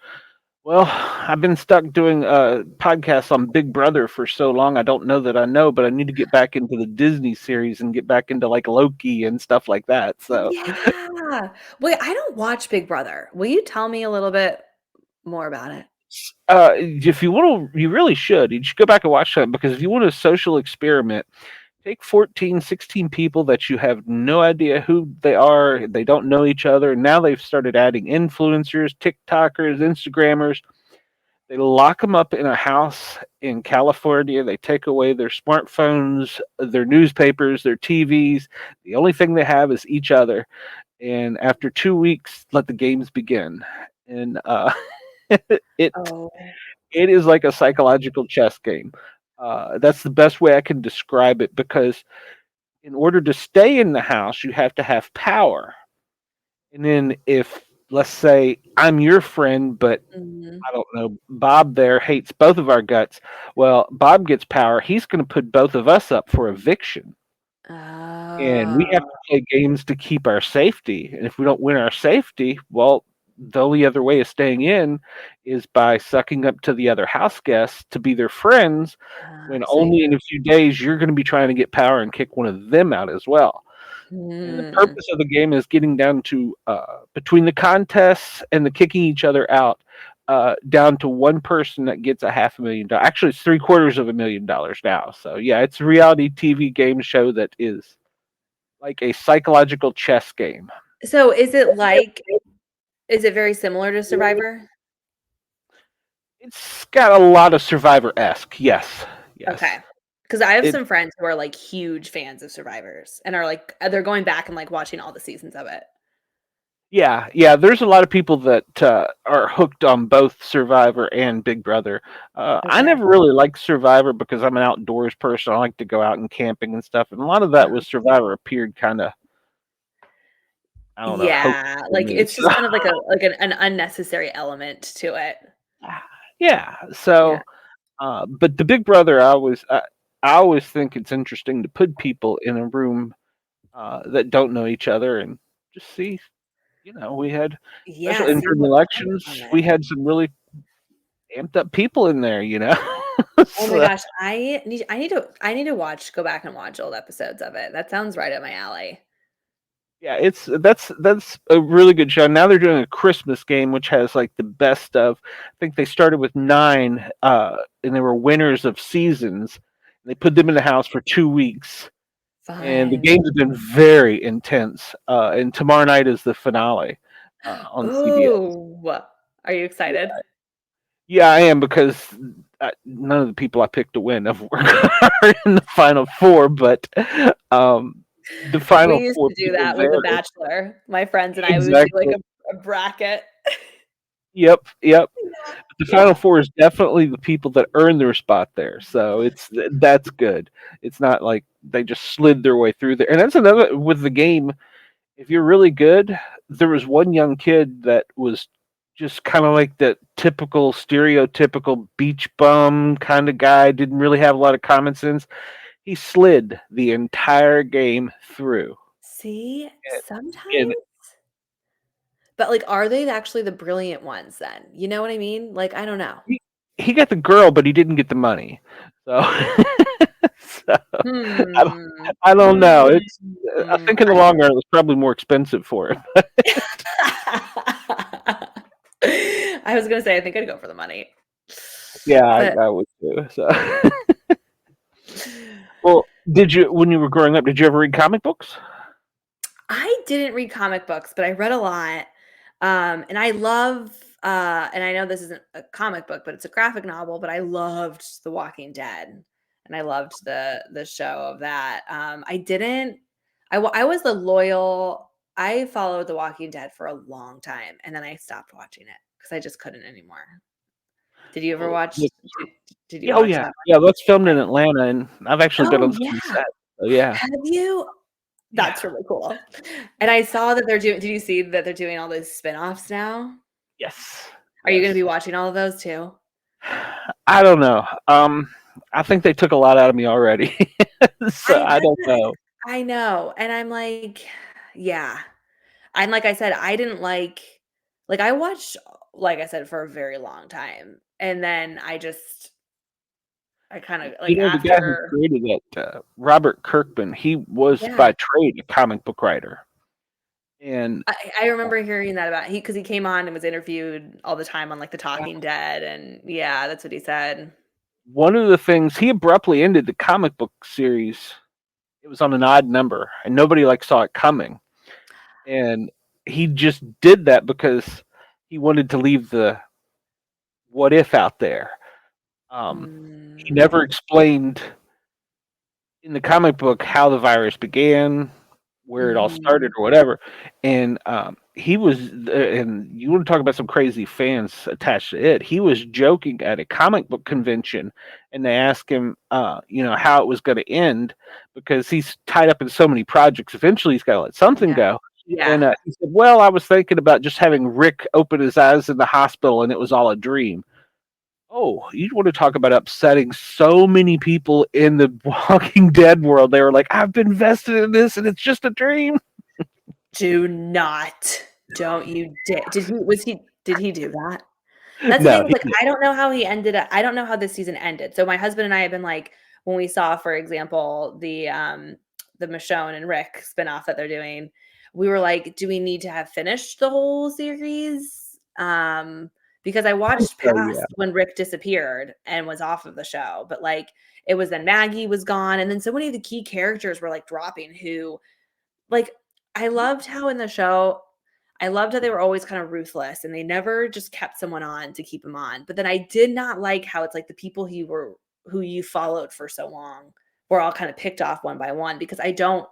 Well, I've been stuck doing podcasts on Big Brother for so long. I don't know that I know, but I need to get back into the Disney series and get back into like Loki and stuff like that. So, Yeah. Wait, I don't watch Big Brother. Will you tell me a little bit more about it? if you want to, you really should. You should go back and watch that because if you want a social experiment, take 14, 16 people that you have no idea who they are. They don't know each other. Now they've started adding influencers, TikTokers, Instagrammers. They lock them up in a house in California. They take away their smartphones, their newspapers, their TVs. The only thing they have is each other. And after 2 weeks, let the games begin. And it Oh. it is like a psychological chess game. That's the best way I can describe it because in order to stay in the house, you have to have power. And then if let's say I'm your friend, but Mhm. I don't know, Bob there hates both of our guts. Well, Bob gets power. He's going to put both of us up for eviction. And we have to Oh. play games to keep our safety. And if we don't win our safety, well, the only other way of staying in is by sucking up to the other house guests to be their friends when I see. only in a few days you're going to be trying to get power and kick one of them out as well. And the Hmm. purpose of the game is getting down to between the contests and the kicking each other out, down to one person that gets a $500,000. Actually, it's $750,000 now. So yeah, it's a reality TV game show that is like a psychological chess game. So is it very similar to Survivor? It's got a lot of Survivor esque. Yes, Okay. yes. Because I have It some friends who are, like, huge fans of Survivors and are, like they're going back and, like, watching all the seasons of it. Yeah, yeah. There's a lot of people that are hooked on both Survivor and Big Brother. I Okay. never really liked Survivor because I'm an outdoors person. I like to go out and camping and stuff, and a lot of that Uh-huh. was Survivor appeared kind of, I don't know, hokey Yeah, to like, me. it's just kind of like an unnecessary element to it. Yeah. Yeah. So, but the Big Brother, I always think it's interesting to put people in a room that don't know each other and just see. You know, we had, Yeah, especially in see certain what comes elections, from it. we had some really amped up people in there. You know, Oh my so, gosh, I need to go back and watch old episodes of it. That sounds right up my alley. yeah, that's a really good show. Now they're doing a Christmas game, which has like the best of. I think they started with nine, and they were winners of seasons. They put them in the house for 2 weeks, and the Fun. games have been very intense. And tomorrow night is the finale. on CBS. Ooh, are you excited? Yeah, I am because none of the people I picked to win are in the final four, but um, the We final used four to do people that with there. The Bachelor. My friends and I, we would do like Exactly. a bracket. Yep, yep. Yeah, The final yeah. four is definitely the people that earn their spot there, so that's good. It's not like they just slid their way through there. And that's another with the game. If you're really good, there was one young kid that was just kind of like the typical stereotypical beach bum kind of guy, didn't really have a lot of common sense. He slid the entire game through. See, And sometimes, but like, are they actually the brilliant ones then? You know what I mean? Like, I don't know. he got the girl, but he didn't get the money. So, so I don't, Hmm. I don't know. It's I Hmm. think in the long run it was probably more expensive for him. I was gonna say I think I'd go for the money. Yeah, But I would too. So, well, did you when you were growing up? Did you ever read comic books? I didn't read comic books, but I read a lot. And I love and I know this isn't a comic book, but it's a graphic novel, but I loved The Walking Dead. And I loved the show of that. I didn't I was the loyal I followed The Walking Dead for a long time and then I stopped watching it because I just couldn't anymore. Did you ever Well, watch did, did you yeah, oh watch yeah, that yeah. That's filmed one? in Atlanta, and I've actually been Oh on some yeah. set. So yeah, Have you? yeah, That's really cool. And I saw that they're doing did you see that they're doing all those spin-offs now? yes, Are you gonna be yes. watching all of those too? I don't know. I think they took a lot out of me already, so I That's don't know. I know, and I'm like, yeah. And like I said, I didn't like, I watched, like I said, for a very long time, and then I kinda like, You know, the guy who after created it, Robert Kirkman, he was yeah. by trade a comic book writer, and I remember hearing that about he because he came on and was interviewed all the time on, like, The uh, Talking Dead, and yeah, that's what he said. one of the things he abruptly ended the comic book series. It was on an odd number, and nobody like saw it coming. And he just did that because he wanted to leave the what if out there. He never Mm, explained in the comic book how the virus began, where it all started, mhm. or whatever. And he was, and you want to talk about some crazy fans attached to it. He was joking at a comic book convention, and they asked him, how it was going to end because he's tied up in so many projects. Eventually, he's got to let something Yeah. go. Yeah. And he said, "Well, I was thinking about just having Rick open his eyes in the hospital, and it was all a dream." Oh, you want to talk about upsetting so many people in the Walking Dead world. They were like, I've been invested in this and it's just a dream. Do not. Don't you dare. Did he do that? That's the No, thing, like, I don't know how he ended up I don't know how this season ended. So my husband and I have been like, when we saw, for example, the Michonne and Rick spinoff that they're doing, we were like, do we need to have finished the whole series? Because I watched so yeah. past when Rick disappeared and was off of the show, but like it was then Maggie was gone, and then so many of the key characters were like dropping who like, I loved how in the show I loved how they were always kind of ruthless and they never just kept someone on to keep him on. But then I did not like how it's like the people who you followed for so long were all kind of picked off one by one because I didn't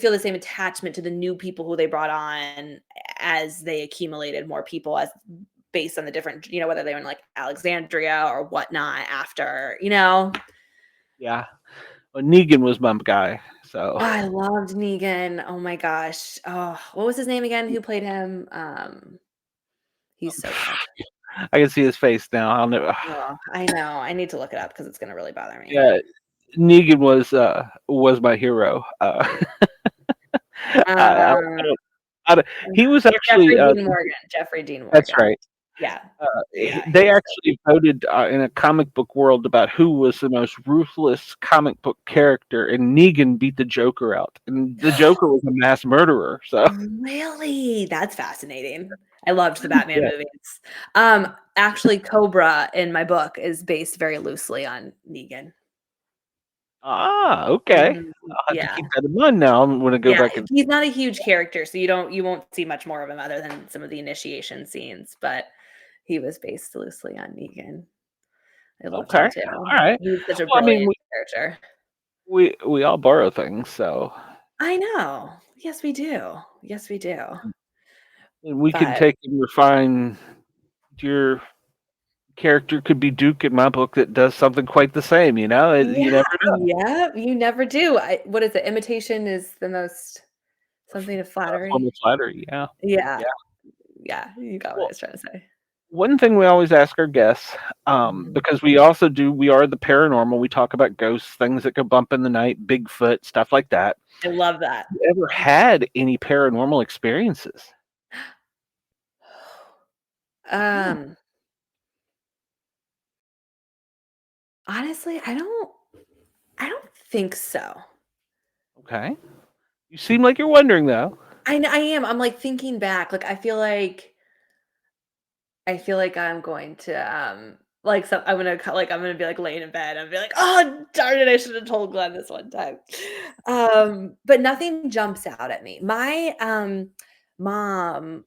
feel the same attachment to the new people who they brought on as they accumulated more people as based on the different, whether they were in like Alexandria or whatnot after. Yeah. Well, Negan was my guy. So Oh, I loved Negan. Oh my gosh. Oh, what was his name again? Who played him? He's so good. I can see his face now. I'll never. Oh, I know. I need to look it up because it's gonna really bother me. Yeah, Negan was my hero. I, Um, I don't- he was actually Jeffrey Dean that's Morgan. right. Yeah. Yeah, They he's actually voted in a comic book world about who was the most ruthless comic book character, and Negan beat the Joker out. And the Joker was a mass murderer. So really? That's fascinating. I loved the Batman yeah. movies. Actually, Cobra in my book is based very loosely on Negan. Ah, okay. Mhm. I'll have to Yeah. keep that in mind now. I'm gonna go Yeah, back and he's not a huge character, so you won't see much more of him other than some of the initiation scenes, but he was based loosely on Negan. I loved him okay. too. All right. He was such a Well, I mean, brilliant character. we all borrow things, so I know. Yes, we do. Yes, we do. we can But take and refine your character could be Duke in my book that does something quite the same, you know? You yeah, never know. yeah, you never do. What is it? Imitation is the most something of Form flattery. of flattery, yeah. Yeah, Yeah. yeah, you got what I Well, was trying to say. one thing we always ask our guests, Mhm. because we are the paranormal, we talk about ghosts, things that go bump in the night, Bigfoot, stuff like that. I love that. You ever had any paranormal experiences? Hmm, Um, honestly, I don't think so. okay. You seem like you're wondering though. I am. I'm, like, thinking back, like, I feel like I'm going to, like, I'm gonna be, like, laying in bed and be like, "Oh, darn it, I should have told Glenn this one time." But nothing jumps out at me. My, mom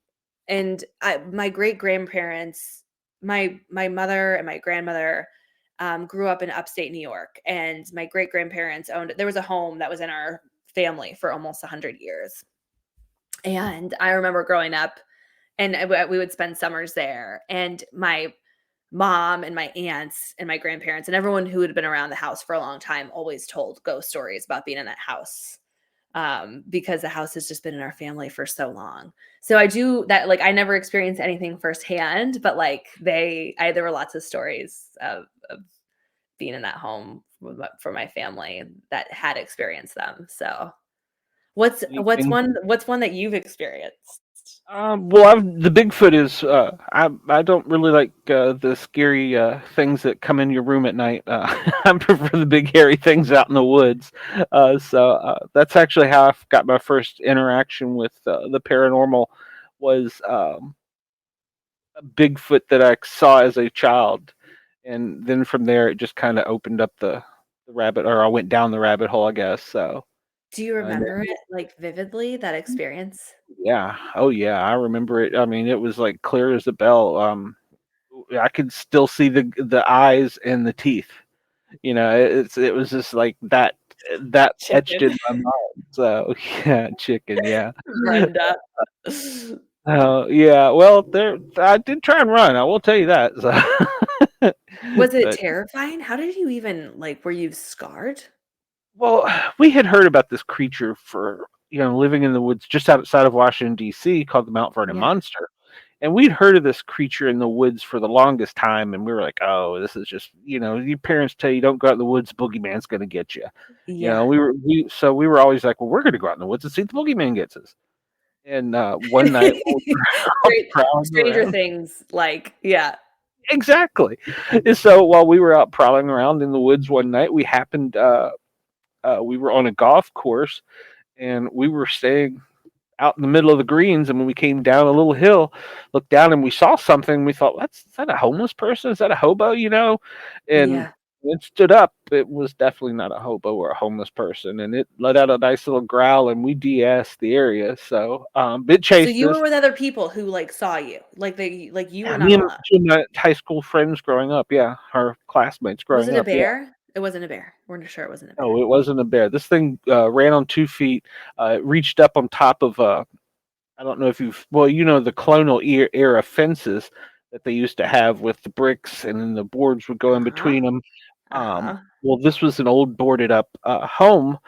and my great-grandparents, my mother and my grandmother, grew up in upstate New York, and my great-grandparents owned there was a home that was in our family for almost 100 years, and I remember growing up and we would spend summers there. And my mom and my aunts and my grandparents and everyone who had been around the house for a long time always told ghost stories about being in that house because the house has just been in our family for so long. So I do that. Like I never experienced anything firsthand, but like there were lots of stories of being in that home for my family that had experienced them. So Anything what's one that you've experienced? the Bigfoot is. I don't really like the scary things that come in your room at night. I prefer the big hairy things out in the woods. So that's actually how I got my first interaction with the paranormal. Was a Bigfoot that I saw as a child, and then from there it just kind of opened up the rabbit, or I went down the rabbit hole, I guess. So. Do you And remember it, like, vividly, that experience? yeah. Oh, yeah. I remember it. I mean, it was like clear as a bell. I could still see the eyes and the teeth. It was just like that etched Chicken. in my mind. So yeah, chicken. Yeah. Brenda. Oh yeah. Well, there I did try and run. I will tell you that. So. Was it But terrifying? How did you even like, were you scarred? well, we had heard about this creature for living in the woods just outside of Washington D.C. called the Mount Vernon Yeah. Monster. And we'd heard of this creature in the woods for the longest time, and we were like, "Oh, this is just your parents tell you don't go out in the woods, boogeyman's gonna get you." Yeah. We were always like, "Well, we're gonna go out in the woods and see if the boogeyman gets us." And one night while we were out Straight prowling Stranger around, Things, like yeah. exactly. And so while we were out prowling around in the woods one night, we were on a golf course, and we were staying out in the middle of the greens, and when we came down a little hill, looked down and we saw something. We thought, is that a homeless person? Is that a hobo? And Yeah. it stood up. It was definitely not a hobo or a homeless person, and it let out a nice little growl, and we de-asked the area. So it So chased you us. were with other people who, like, saw you? Like, you Yeah, were me not and alone? two of my high school friends growing up. Yeah, our classmates Was growing it a up. Yeah. bear? It wasn't a bear. We're sure it wasn't a bear. No, it wasn't a bear. This thing ran on 2 feet. It reached up on top of I don't know if the colonial era fences that they used to have with the bricks, and then the boards would go in Uh-huh. between them. Uh-huh. Well, this was an old boarded up home,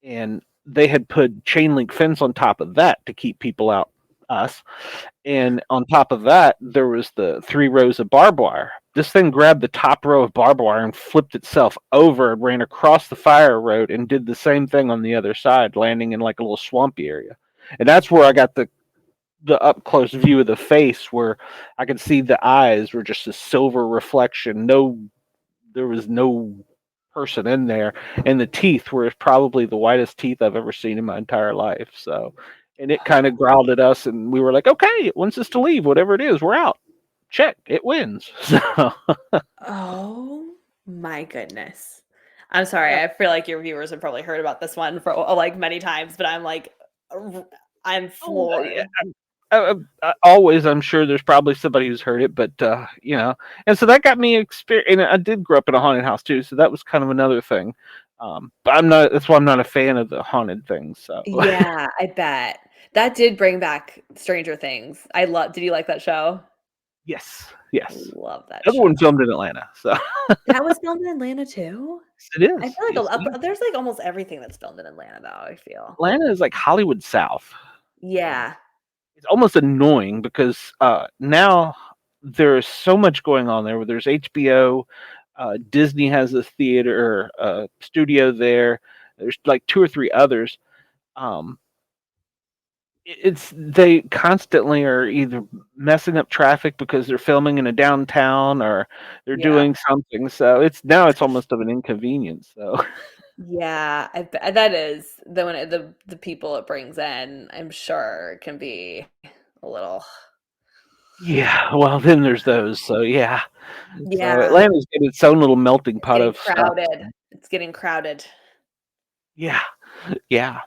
and they had put chain link fence on top of that to keep people out, us. And on top of that, there was the 3 rows of barbed wire. This thing grabbed the top row of barbed wire and flipped itself over and ran across the fire road and did the same thing on the other side, landing in like a little swampy area. And that's where I got the up close view of the face, where I could see the eyes were just a silver reflection. There was no person in there, and the teeth were probably the whitest teeth I've ever seen in my entire life. So, and it kind of growled at us, and we were like, "Okay, it wants us to leave. Whatever it is, we're out. Check, it wins." So, Oh my goodness. I'm sorry, Yeah, I feel like your viewers have probably heard about this one for, like, many times, but I'm, like, r I'm oh, yeah, floored. always, I'm sure there's probably somebody who's heard it, but, and so that got me and I did grow up in a haunted house too, so that was kind of another thing. But that's why I'm not a fan of the haunted things, so Yeah, I bet. That did bring back Stranger Things. Did you like that show? yes, yes. Love that The other show. one filmed in Atlanta, so That was filmed in Atlanta too? it I is. feel like Yes, it is. there's, like, almost everything that's filmed in Atlanta though, I feel. Atlanta is like Hollywood South. Um, Yeah, it's almost annoying because, now there's so much going on there where there's HBO, Disney has a theater studio there. There's like 2 or 3 others. Um, it's they constantly are either messing up traffic because they're filming in a downtown or they're yeah. doing something, so it's almost of an inconvenience, so Yeah, that is the people it brings in, I'm sure can be a little. yeah, well, then there's those, so yeah. So Yeah, Atlanta's got its own little melting it's pot getting of stuff. crowded. It's getting crowded. Yeah, yeah.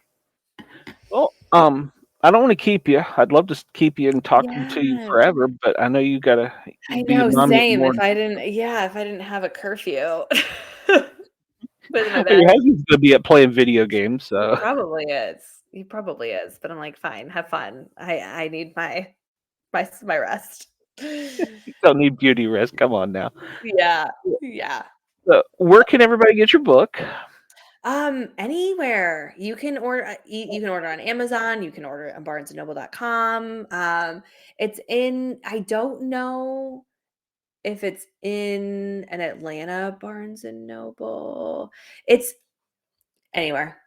Well, I don't wanna keep you. I'd love to keep you and talking to you Yeah, forever, but I know you gotta I be a know, mommy in the same. morning. If I didn't have a curfew with my Your bed. husband's gonna be up playing video games, He so probably is. He probably is, but I'm like, "Fine, have fun. I need my rest." you don't need beauty rest, come on now. Yeah, yeah. So, where can everybody get your book? Anywhere. You can order on Amazon, you can order it on barnesandnoble.com. It's in I don't know if it's in an Atlanta Barnes& and Noble. It's anywhere.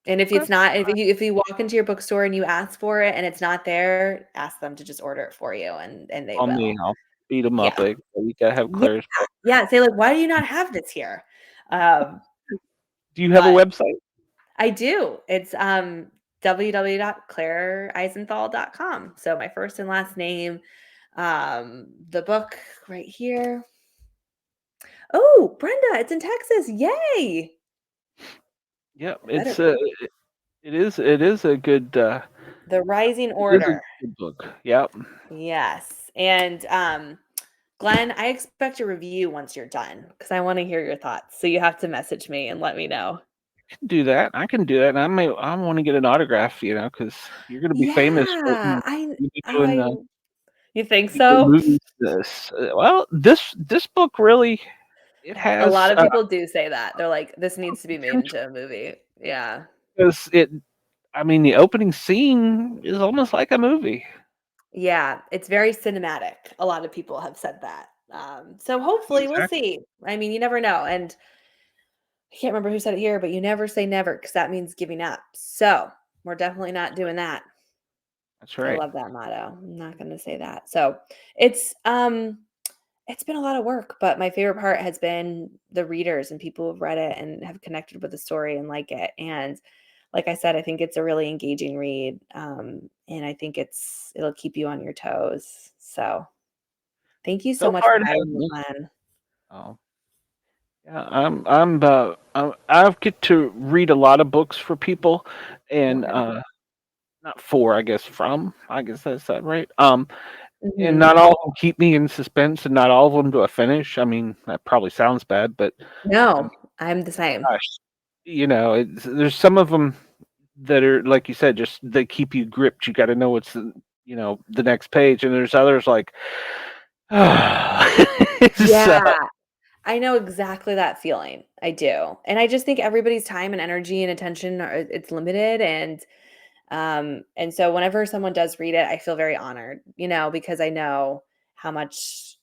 And if Okay, it's not if you walk into your bookstore and you ask for it and it's not there, ask them to just order it for you and they call me, will. I'll beat them up, Yeah. you gotta have Yeah. Claire's book. Yeah, say like, "Why do you not have this here?" Um, Do you have a but website? I do. It's, www.claireeisenthal.com. So my first and last name, the book right here. Oh, Brenda, it's in Texas. Yay! Yep, Better it's, be. it is a good, The Rising it is a Order. good book. Yep, Yes. And, Glenn, I expect a review once you're done because I wanna hear your thoughts. So you have to message me and let me know. I can do that, and I wanna get an autograph, because 'cause you're gonna be famous for Yeah, I you be oh, doing, I you think you doing so? movies, well, this book really it A lot has, of people do say that. They're like, "This needs to be made potential into a movie." Yeah. 'cause the opening scene is almost like a movie. Yeah, it's very cinematic. A lot of people have said that. So hopefully we'll Exactly, see. I mean, you never know. And I can't remember who said it here, but you never say never because that means giving up. So we're definitely not doing that. that's I right. love that motto. I'm not gonna say that. So it's um it's been a lot of work, but my favorite part has been the readers and people who've read it and have connected with the story and like it. And like I said, I think it's a really engaging read. And I think it'll keep you on your toes. So thank you so So much far for it has having me, been. Glenn. Oh, yeah, I get to read a lot of books for people and, Wonderful. not for, I guess, from, I guess that's that right? And Mhm. not all of them keep me in suspense, and not all of them do I finish. I mean, that probably sounds bad, but I mean, No, I'm the same. gosh, there's some of them that are, like you said, just they keep you gripped. You gotta know what's the next page, and there's others like, it's, Yeah, I know exactly that feeling. I do. And I just think everybody's time and energy and attention it's limited and so whenever someone does read it, I feel very honored, because I know how much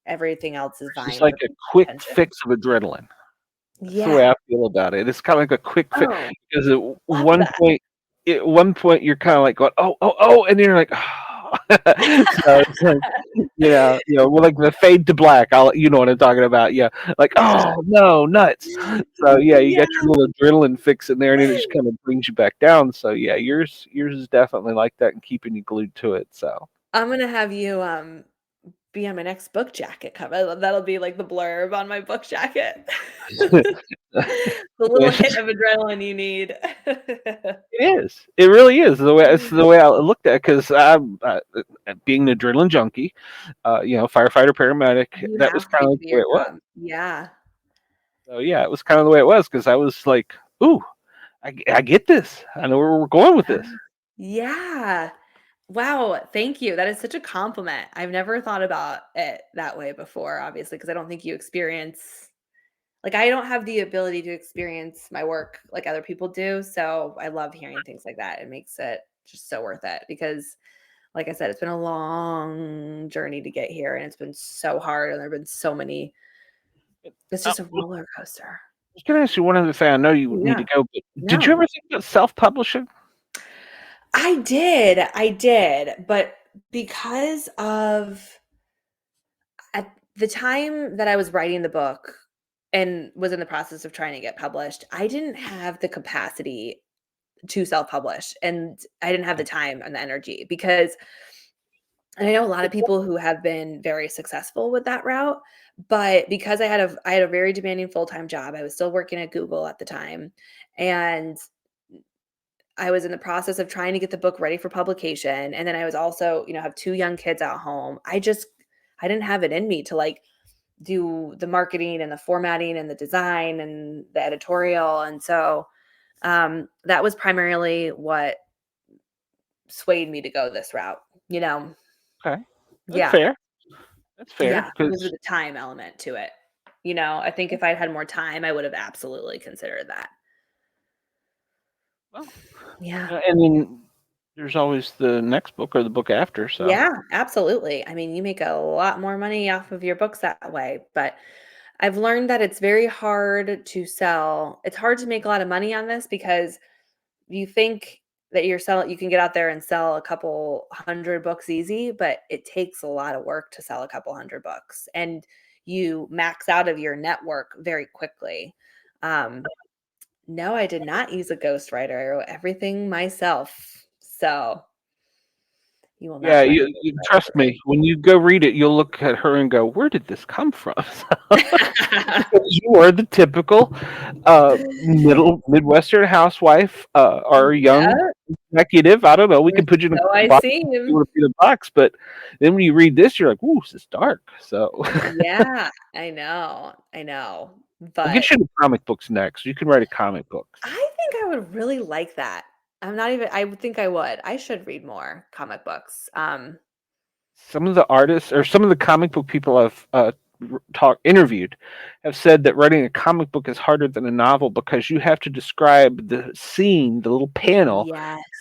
everything else is it's just vying like for a people's quick attention. fix of adrenaline. That's the way Yeah. I feel about it. It's kinda like a quick fix Oh, because love that. at one point, you're kinda like going, "Oh, oh, oh," and then you're like, So, it's like, well, like the fade to black, you know what I'm talking about, yeah. Like, "Oh, no, nuts." So, yeah, you Yeah. got your little adrenaline fix in there, and then it just kinda brings you back down. So, yeah, yours is definitely like that and keeping you glued to it, so. I'm gonna have you be on my next book jacket cover. That'll be like the blurb on my book jacket. The little It's hit just of adrenaline you need. it is. It really is the way it's the way I looked at it because I'm being an adrenaline junkie, firefighter, paramedic. You That was have to kind be of to like do the way your it was. job. Yeah. So yeah, it was kind of the way it was because I was like, "Ooh, I get this. I know where we're going with this." Yeah. Wow, thank you. That is such a compliment. I've never thought about it that way before, obviously, because I don't think you experience like, I don't have the ability to experience my work like other people do, so I love hearing things like that. It makes it just so worth it because, like I said, it's been a long journey to get here, and it's been so hard, and there've been so many it's just a I roller coaster. was gonna ask you one other thing. I know you need Yeah. to go, but did you No. ever think about self-publishing? I did, but because of at the time that I was writing the book and was in the process of trying to get published, I didn't have the capacity to self-publish, and I didn't have the time and the energy because and I know a lot of people who have been very successful with that route, but because I had a very demanding full-time job, I was still working at Google at the time, and I was in the process of trying to get the book ready for publication, and then I was also, have 2 young kids at home. I didn't have it in me to, like, do the marketing and the formatting and the design and the editorial, and so, that was primarily what swayed me to go this route, you know? Okay, that's Yeah. fair. That's fair Yeah, it was because the time element to it. I think if I'd had more time, I would have absolutely considered that. well, Yeah. and then there's always the next book or the book after. So Yeah, absolutely. I mean, you make a lot more money off of your books that way, but I've learned that it's very hard to sell. It's hard to make a lot of money on this because you think that you can get out there and sell a couple hundred books easy, but it takes a lot of work to sell a couple hundred books and you max out of your network very quickly. Um, no, I did not use a ghostwriter. I wrote everything myself. So you will yeah, not find a you ghostwriter trust me. When you go read it, you'll look at her and go, "Where did this come from?" for Because you are the typical middle Midwestern housewife or young Yeah, executive. I don't know. We or can put you in a so I box if you seem. want to be in a box, but then when you read this, you're like, "Ooh, this is dark." So Yeah, I know, I know, we'll but get you into comic books next. You can write a comic books. I think I would really like that. I would think I would. I should read more comic books. Some of the artists or some of the comic book people I've interviewed have said that writing a comic book is harder than a novel because you have to describe the scene, the little panel, to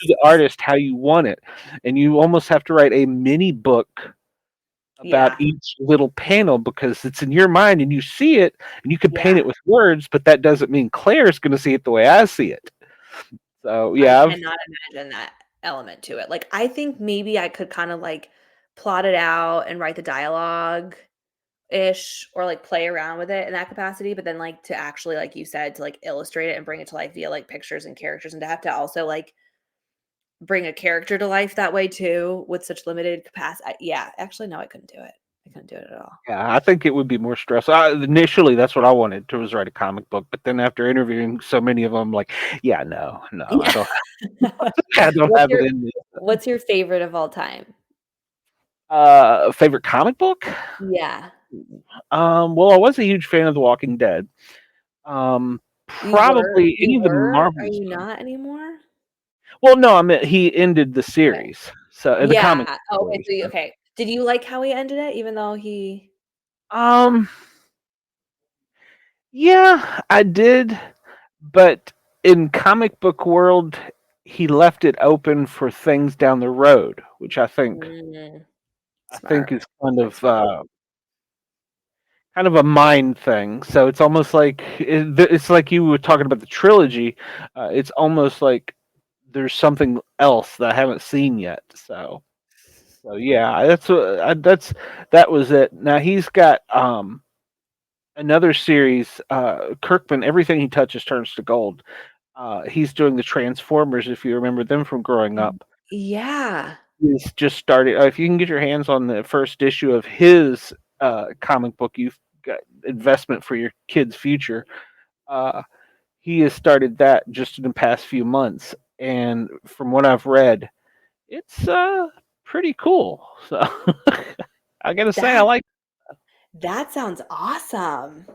the Yes. artist how you want it, and you almost have to write a mini book about Yeah, each little panel because it's in your mind and you see it and you can paint yeah. it with words, but that doesn't mean Claire's going to see it the way I see it. So I yeah, I've cannot imagine that element to it. Like, I think maybe I could kinda, like, plot it out and write the dialogue-ish or, like, play around with it in that capacity, but then, like, to actually, like you said, to, like, illustrate it and bring it to life via, like, pictures and characters and to have to also, like, bring a character to life that way too with such limited capacity. Yeah, actually, no, I couldn't do it. I couldn't do it at all. yeah, I think it would be more stressful. Initially, that's what I wanted to was write a comic book, but then after interviewing so many of them, like, yeah, no, no, I Yeah. don't, I don't What's have it your in me. what's your favorite of all time? Favorite comic book? Yeah. Well, I was a huge fan of The Walking Dead. Probably any You of the were? Marvel Are you stuff. not anymore? Well, no, I meant he ended the Okay. series, so the comic Yeah. Oh, okay, series. so you okay. Did you like how he ended it even though he Um, yeah, I did, but in comic book world, he left it open for things down the road, which Mm, I think smart. is Very smart. kind of a mind thing. So it's almost like it's like you were talking about the trilogy. It's almost like there's something else that I haven't seen yet. So yeah, that was it. Now he's got another series. Kirkman, everything he touches turns to gold. He's doing the Transformers. If you remember them from growing Y up, yeah. he's just started. If you can get your hands on the first issue of his comic book, you've got investment for your kid's future. Uh, he has started that just in the past few months, and from what I've read, it's pretty cool. So I gotta say, I That like. that sounds awesome.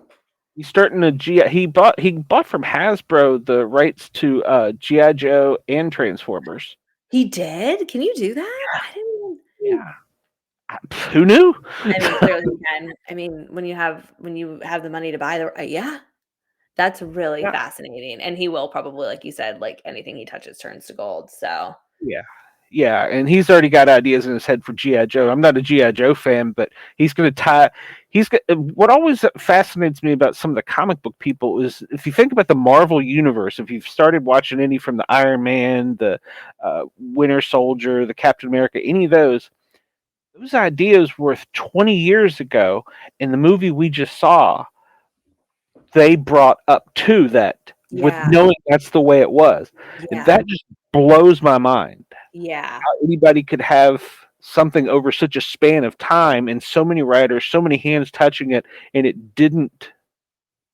He's starting to he bought from Hasbro the rights to GI Joe and Transformers. He did? Can you do that? I didn't even Yeah, who knew? I mean, clearly you can. I mean, when you have the money to buy the yeah, that's really Yeah, fascinating, and he will probably, like you said, like, anything he touches turns to gold, so yeah, yeah, and he's already got ideas in his head for GI Joe. I'm not a GI Joe fan, but he's going to tie. What always fascinates me about some of the comic book people is if you think about the Marvel universe. If you've started watching any from the Iron Man, the Winter Soldier, the Captain America, any of those ideas were 20 years ago in the movie we just saw, they brought up to that with yeah, knowing that's the way it was. And yeah, that just blows my mind. yeah, How anybody could have something over such a span of time and so many writers, so many hands touching it, and it didn't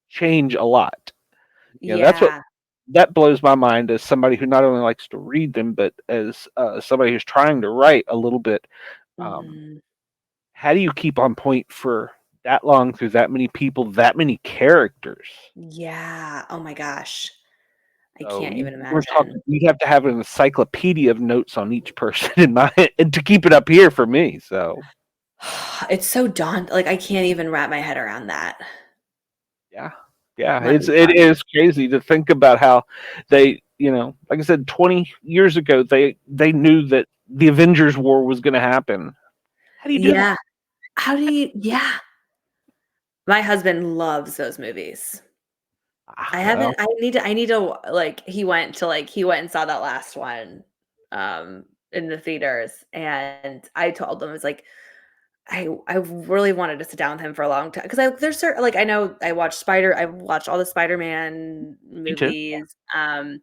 change a lot. That's what yeah, that blows my mind as somebody who not only likes to read them, but as somebody who's trying to write a little bit. Um, mhm, how do you keep on point for that long through that many people, that many characters? yeah, oh my gosh, I So can't even we're imagine. talking. You'd have to have an encyclopedia of notes on each person in my and to keep it up here for me. So It's so like, I can't even wrap my head around that. yeah, yeah, Let me it tell you. is crazy to think about how like I said, 20 years ago, they knew that the Avengers War was going to happen. How do you do that? Yeah, how do you yeah. My husband loves those movies. Ah, well, I need to like, he went and saw that last one, in the theaters, and I told him, I was like, I really wanted to sit down with him for a long time because there's certain like, I watched all the Spider-Man me too. movies, and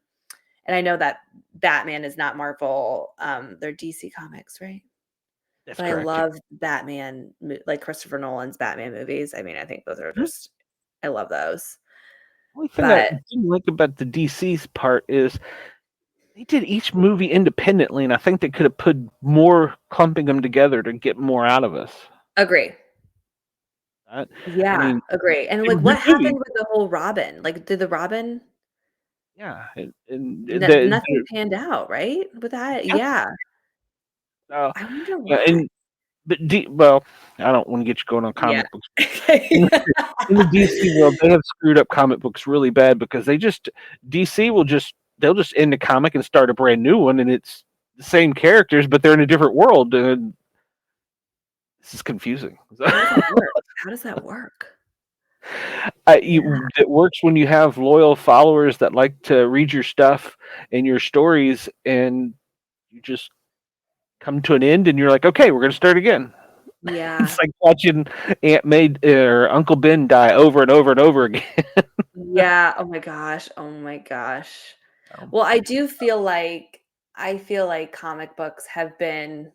I know that Batman is not Marvel, they're DC Comics, right? That's But I correct. love like Christopher Nolan's Batman movies. I mean, I think those are Mhm. just I love those. Only thing I But didn't like about the DC's part is they did each movie independently, and I think they could have put more clumping them together to get more out of us. agree. I, I Yeah, mean, agree. And, they were like, good what happened movies. with the whole Robin? Like, did the Robin Yeah, and nothing panned out, right? With that? yeah, Yeah. uh, I wonder yeah, why. and well, I don't want to get you going on Yeah. comic books. In the DC world, they have screwed up comic books really bad because DC will they'll just end a comic and start a brand new one, and it's the same characters, but they're in a different world, and this is confusing. How does that work? How does that work? Yeah. It works when you have loyal followers that like to read your stuff and your stories, and you just come to an end, and you're like, okay, we're going to start again. It's Yeah. like watching Aunt May or Uncle Ben die over and over and over again. Yeah. Oh my gosh. Oh my gosh. Um, Well, I feel like comic books have been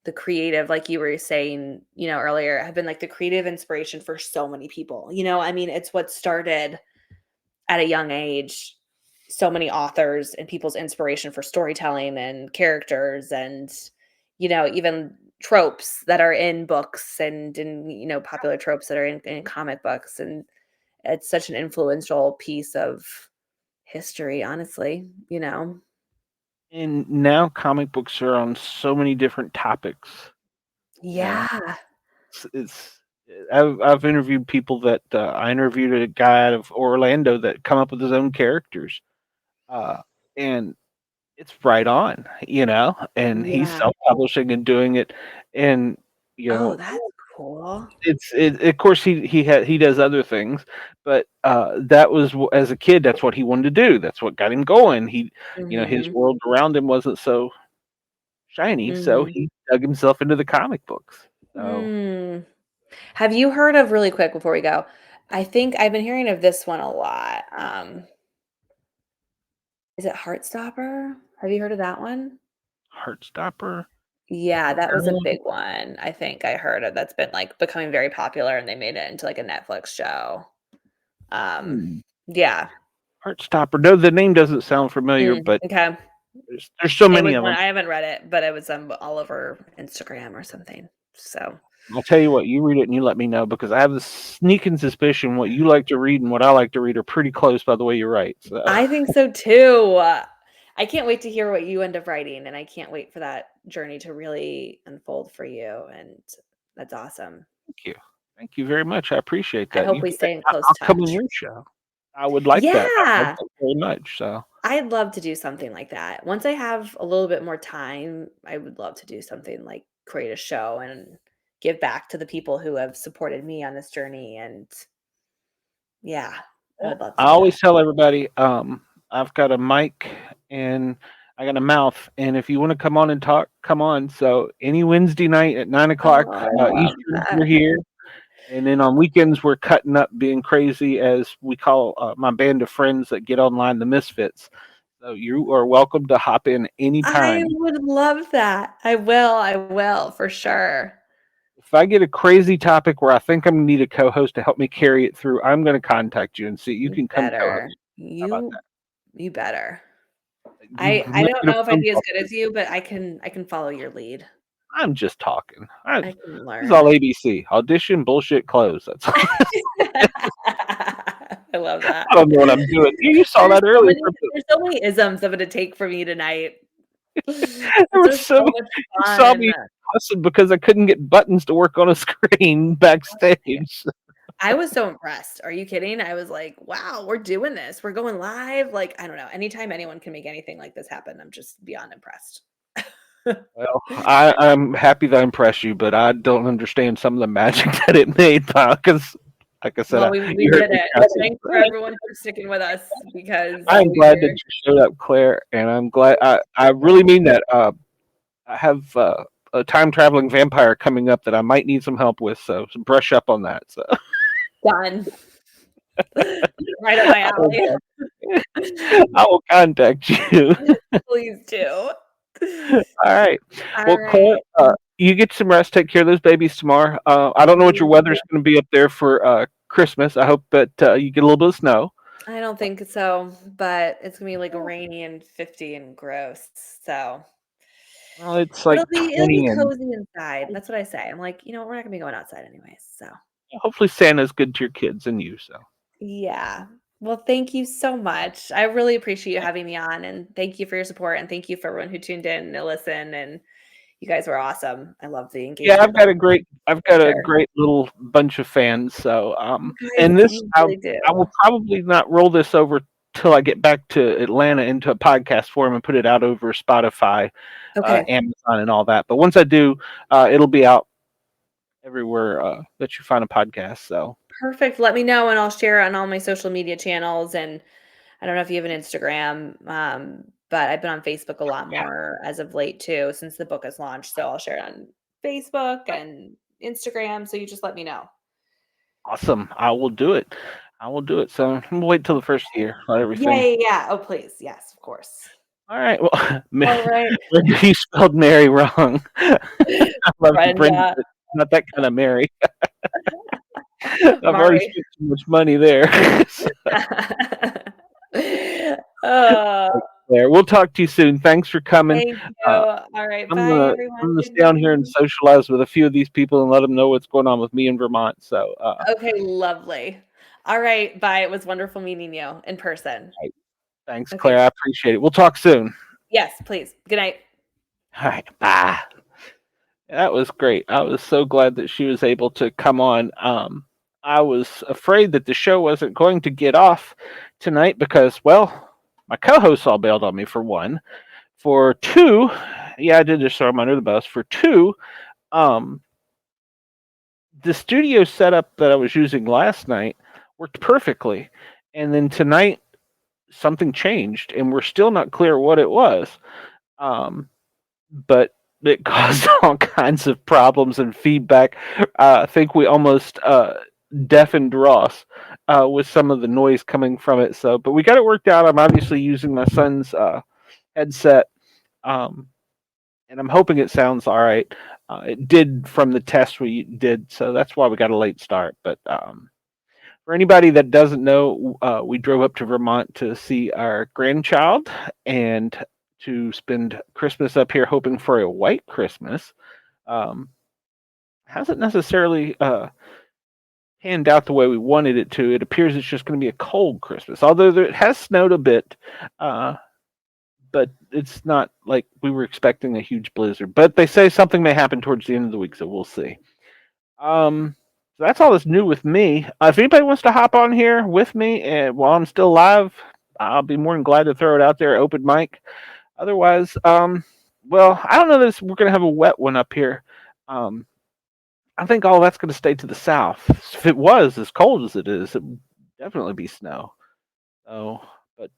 the creative, like you were saying, earlier, have been like the creative inspiration for so many people. I mean, it's what started at a young age so many authors and people's inspiration for storytelling and characters and even tropes that are in books and in popular tropes that are in comic books, and it's such an influential piece of history, honestly. and now comic books are on so many different topics. You know, Yeah. it's I've interviewed people that I interviewed a guy out of Orlando that come up with his own characters, uh, and it's right on, and he's Yeah. self-publishing and doing it, and you Oh, know, that's cool. of course he does other things, but that was as a kid that's what he wanted to do. That's what got him going. His Mhm. world around him wasn't so shiny, so Mhm. he dug himself into the comic books. So Mm. Have you heard of really quick before we go, I think I've been hearing of this one a lot, is it Heartstopper? Have you heard of that one? Heartstopper. Yeah, that was a Um, big one, I think I heard of that's been, like, becoming very popular, and they made it into, like, a Netflix show. Um, hmm. Yeah. Heartstopper. No, the name doesn't sound familiar, but Okay. there's so It many was of one them. I haven't read it, but it was, all over Instagram or something. So I'll tell you what, you read it and you let me know because I have this sneaking suspicion what you like to read and what I like to read are pretty close by the way you write. So I think so too. I can't wait to hear what you end up writing, and I can't wait for that journey to really unfold for you, and that's awesome. thank you. Thank you very much. I appreciate I that. hope we stay in close I'll come on touch. your show. I would like that. I would like Yeah. that very much. So I'd love to do something like that. Once I have a little bit more time, I would love to do something like create a show and give back to the people who have supported me on this journey. And yeah, I would love I to do that. always tell everybody, I've got a mic and I got a mouth, and if you want to come on and talk, come on. So any Wednesday night at 9 o'clock Oh, I love Eastern, that. we're here. And then on weekends, we're cutting up, being crazy, as we call my band of friends that get online, the Misfits. So you are welcome to hop in I anytime. would love that. I will for sure. If I get a crazy topic where I think I'm gonna need a co-host to help me carry it through, I'm gonna contact you and see you You can come better. co-host. How about You better. that? You I make don't it a know if I'd phone be as call. good as you, but I can follow your lead. I'm just talking. I can This is all learn. ABC. Audition, bullshit, close. That's all. I love that. I don't know what I'm doing. You saw There's that so earlier many from there's so many isms I'm gonna take from you tonight. there This was was so so many, much you saw fun. me fussing because I couldn't get buttons to work on a screen backstage. I was so impressed. Are you kidding? I was like, "Wow, we're doing this. We're going live." Like, I don't know. Anytime anyone can make anything like this happen, I'm just beyond impressed. Well, I'm happy that I impressed you, but I don't understand some of the magic that it made, because, like I said, Well, we you heard did me it. cussing. Thanks for everyone for sticking with us because I'm glad that we're you showed up, Claire, and I'm glad. I really mean that. I have a time traveling vampire coming up that I might need some help with, so brush up on that. So done. Right up my I will, alley. I will contact you. Please do. All right. All Well, Claire, right. you get some rest. Take care of those babies tomorrow. I don't know what your Thank you. weather's going to be up there for Christmas. I hope that you get a little bit of snow. I don't think so, but it's gonna be like rainy and 50 and gross. So Well, it's but like it'll be 20, and cozy inside. That's what I say. I'm like, we're not gonna be going outside anyways. So hopefully Santa's good to your kids and you. So yeah. Well, thank you so much. I really appreciate you having me on and thank you for your support and thank you for everyone who tuned in to listen and you guys were awesome. I love the yeah, engagement that I've for got a sure. great little bunch of fans. So You guys, and this you really do. I will probably not roll this over till I get back to Atlanta into a podcast form and put it out over Spotify, Okay. Amazon, and all that. But once I do, it'll be out everywhere that you find a podcast. So Perfect. Let me know and I'll share it on all my social media channels and I don't know if you have an Instagram, but I've been on Facebook a lot yeah, more as of late too, since the book has launched. So I'll share it on Facebook and Instagram. So you just let me know. awesome. I will do it. I will do it. So I'm gonna wait till the first year on Yeah, everything. yeah, yeah. Oh, please. Yes, of course. All right. Well, All right. you spelled Mary wrong. I love you, Brenda, Brenda, but not that kind of Mary. I've already Mari. spent too much money there. Oh, There. We'll talk to you soon. Thanks for coming. thank you. Uh, All right. Bye, everyone. I'm gonna Good stay on here and night. socialize with a few of these people and let them know what's going on with me in Vermont. So, Okay, lovely. All right. Bye. It was wonderful meeting you in person. right. Thanks, Claire. Okay. I appreciate it. We'll talk soon. Yes, please. Good night. All right. Bye. That was great. I was so glad that she was able to come on. I was afraid that the show wasn't going to get off tonight because, well, my co-hosts all bailed on me for one. For two, yeah, I did just throw them under the bus. For two, um, the studio setup that I was using last night worked perfectly, and then tonight something changed, and we're still not clear what it was. Um, but it caused all kinds of problems and feedback. I think we almost deafened Ross with some of the noise coming from it. So, but we got it worked out. I'm obviously using my son's headset, um, and I'm hoping it sounds all right. It did from the test we did, so that's why we got a late start. But For anybody that doesn't know, we drove up to Vermont to see our grandchild and to spend Christmas up here, hoping for a white Christmas. Um, hasn't necessarily panned out the way we wanted it to. It appears it's just going to be a cold Christmas, although it has snowed a bit. Uh, but it's not like we were expecting a huge blizzard. But they say something may happen towards the end of the week, so we'll see. So that's all that's new with me. If anybody wants to hop on here with me and while I'm still live, I'll be more than glad to throw it out there, open mic. Otherwise, well, I don't know that we're gonna have a wet one up here. Um, I think all that's gonna stay to the south. If it was as cold as it is, it would definitely be snow. So, but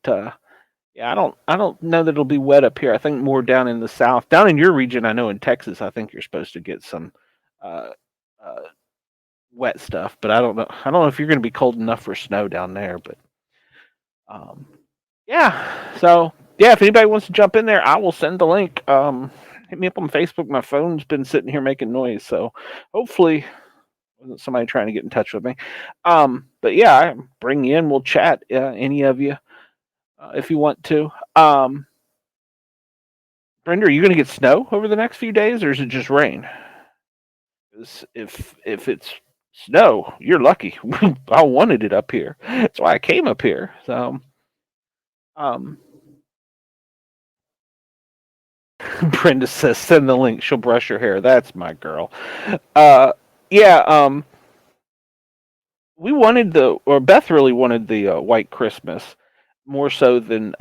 yeah, I don't know that it'll be wet up here. I think more down in the south, down in your region. I know in Texas, I think you're supposed to get some uh, uh, wet stuff, but I don't know. I don't know if you're going to be cold enough for snow down there, but um, yeah. So yeah, if anybody wants to jump in there, I will send the link. Hit me up on Facebook. My phone's been sitting here making noise, so hopefully wasn't somebody trying to get in touch with me. But yeah, I bring you in. We'll chat. Any of you, if you want to. Brenda, are you going to get snow over the next few days, or is it just rain? 'Cause if it's snow, you're lucky. I wanted it up here. That's why I came up here. So, um, Brenda says, send the link. She'll brush her hair. That's my girl. Uh, yeah. We wanted or Beth really wanted the white Christmas more so than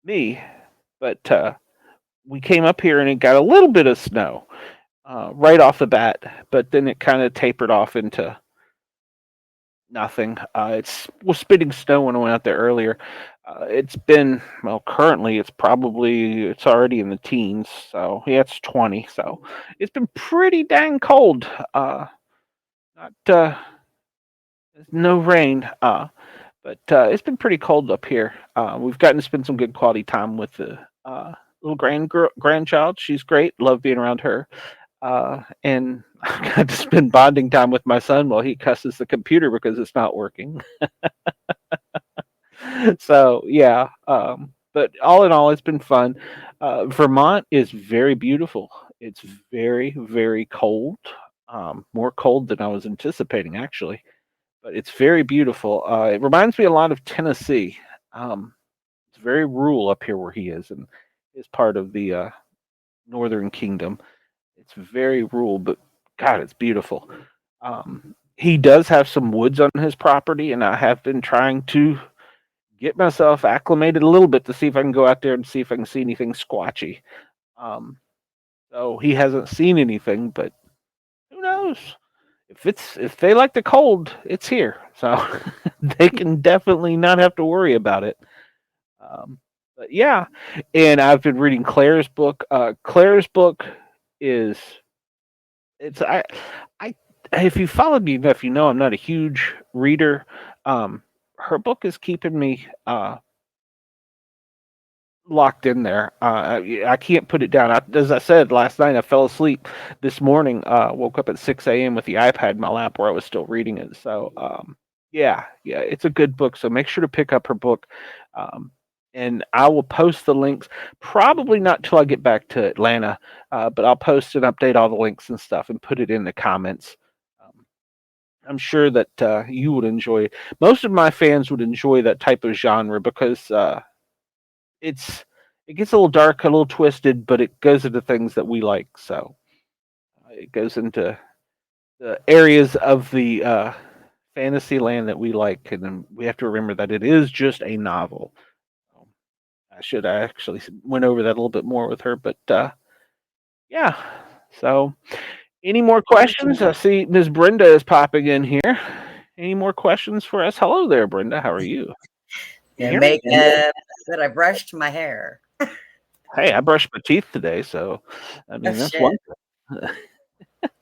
me, but we came up here and it got a little bit of snow right off the bat, but then it kind of tapered off into nothing. It's was spitting snow when I went out there earlier. It's been well. Currently, it's already in the teens. So yeah, it's 20. So it's been pretty dang cold. Not no rain. But it's been pretty cold up here. We've gotten to spend some good quality time with the little grandchild. She's great. Love being around her. And I got to spend bonding time with my son while he cusses the computer because it's not working. So yeah, but all in all, it's been fun. Vermont is very beautiful. It's very very cold, more cold than I was anticipating actually, but it's very beautiful. It reminds me a lot of Tennessee. It's very rural up here where he is, and is part of the Northern Kingdom. It's very rural, but God, it's beautiful. He does have some woods on his property, and I have been trying to get myself acclimated a little bit to see if I can go out there and see if I can see anything squatchy. Um, so he hasn't seen anything, but who knows? If they like the cold, it's here, so they can definitely not have to worry about it. Um, but yeah, and I've been reading Claire's book. Claire's book is it's I if you followed me enough, you know I'm not a huge reader. Her book is keeping me locked in there. I can't put it down. As I said last night, I fell asleep. This morning, woke up at 6 a.m. with the iPad in my lap where I was still reading it. So, yeah, it's a good book. So make sure to pick up her book. Um, and I will post the links. Probably not till I get back to Atlanta, but I'll post and update all the links and stuff and put it in the comments. Um, I'm sure that you would enjoy it. Most of my fans would enjoy that type of genre because it's it gets a little dark, a little twisted, but it goes into things that we like. So it goes into the areas of the fantasy land that we like, and then we have to remember that it is just a novel. So I should actually went over that a little bit more with her, but yeah. So any more questions? I see Ms. Brenda is popping in here. Any more questions for us? Hello there, Brenda. How are you? Can you Yeah, hear me? that I brushed my hair. Hey, I brushed my teeth today, so I Oh, mean that's shit. one.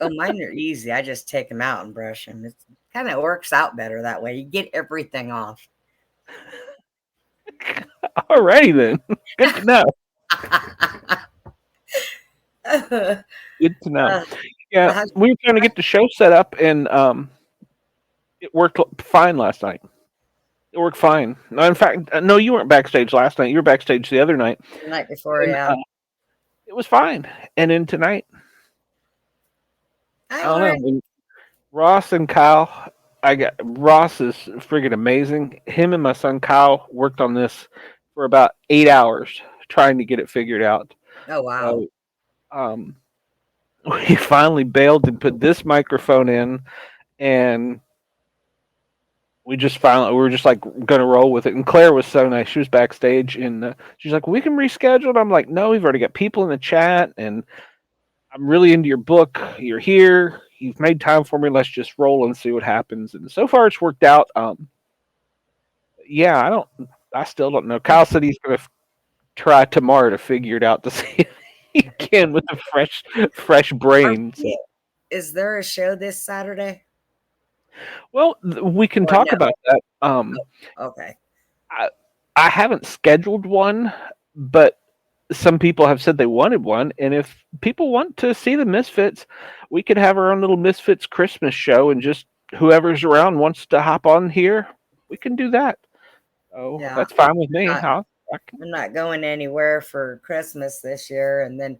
Oh, mine are easy. I just take them out and brush them. It kind of works out better that way. You get everything off. Alrighty then. Good to know. Good to know. Uh, Yeah, how's we were trying to get the show set up, and It worked fine last night. It worked fine. No, in fact, no, you weren't backstage last night. You were backstage the other night, The night before, and yeah. it was fine. And then tonight, I I don't know. learned. Ross and Kyle, Ross is friggin' amazing. Him and my son Kyle worked on this for about 8 hours trying to get it figured out. Oh wow. So um, we finally bailed and put this microphone in, and we were just like gonna roll with it. And Claire was so nice. She was backstage, and she's like, "We can reschedule." And I'm like, "No, we've already got people in the chat, and I'm really into your book. You're here. You've made time for me. Let's just roll and see what happens." And so far, it's worked out. Yeah, I still don't know. Kyle said he's gonna try tomorrow to figure it out to see if he can with a fresh brain. So. Is there a show this Saturday? Well, we can Or talk no? about that. Okay. I haven't scheduled one, but some people have said they wanted one, and if people want to see the Misfits, we could have our own little Misfits Christmas show, and just whoever's around wants to hop on here, we can do that. So Yeah. that's fine with me. Not- I'm not going anywhere for Christmas this year. And then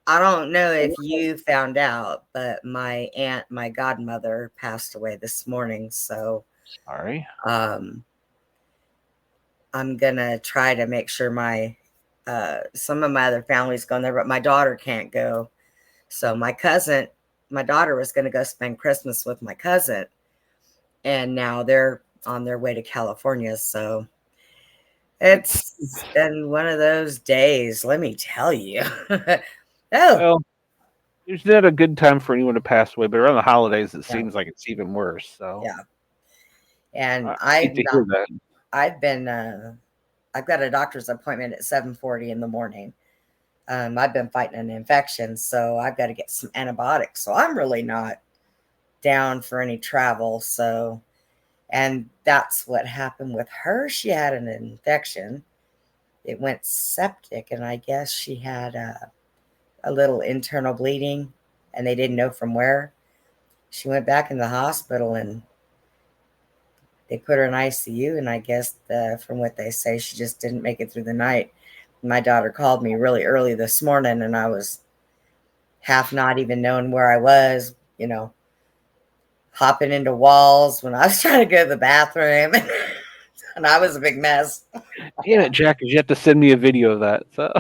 I don't know if you found out, but my aunt, my godmother, passed away this morning. So Sorry. I'm gonna try to make sure my some of my other family's going there, but my daughter can't go. So my daughter was gonna go spend Christmas with my cousin, and now they're on their way to California. So it's been one of those days, let me tell you. Oh, Well, it's not a good time for anyone to pass away, but around the holidays, it yeah, seems like it's even worse. So yeah. And I hate to hear that. I've been I've got a doctor's appointment at 7:40 in the morning. I've been fighting an infection, so I've got to get some antibiotics. So I'm really not down for any travel. So, and that's what happened with her. She had an infection. It went septic, and I guess she had a little internal bleeding, and they didn't know from where. She went back in the hospital, and they put her in ICU, and I guess from what they say, she just didn't make it through the night. My daughter called me really early this morning, and I was half not even knowing where I was, hopping into walls when I was trying to go to the bathroom, and I was a big mess. Damn it, Jack! You have to send me a video of that. So.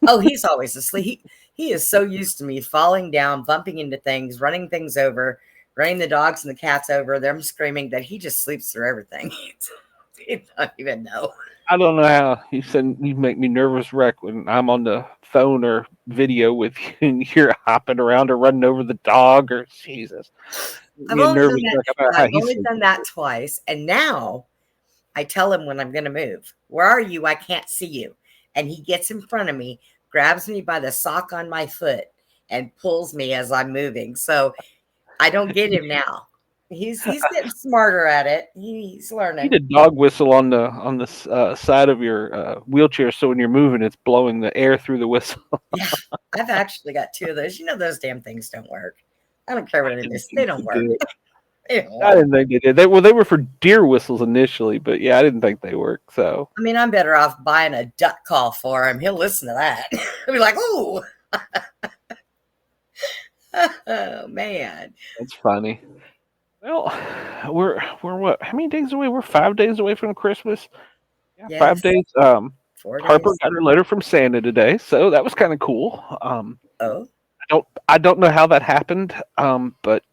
Oh, he's always asleep. He is so used to me falling down, bumping into things, running things over, running the dogs and the cats over, them screaming, that he just sleeps through everything. He don't even know. I don't know how you said you make me nervous wreck when I'm on the phone or video with you and you're hopping around or running over the dog or Jesus. I've Me a only nervous done wreck that. about how I've he's only done that twice, and now I tell him when I'm going to move. Where are you? I can't see you. And he gets in front of me, grabs me by the sock on my foot, and pulls me as I'm moving. So I don't get him now. He's getting smarter at it. He's learning. need a dog whistle on the side of your wheelchair so when you're moving it's blowing the air through the whistle. Yeah, I've actually got two of those. Those damn things don't work. I don't care what it is. They don't work. They don't I work. didn't think they did. They were for deer whistles initially, but yeah, I didn't think they worked. So I mean, I'm better off buying a duck call for him. He'll listen to that. He'll be like, "Ooh." Oh man, that's funny. Well, we're what? How many days away? We're 5 days away from Christmas. Yeah, yes. 5 days. 4 days. Harper got her letter from Santa today, so that was kind of cool. Oh, I don't know how that happened, but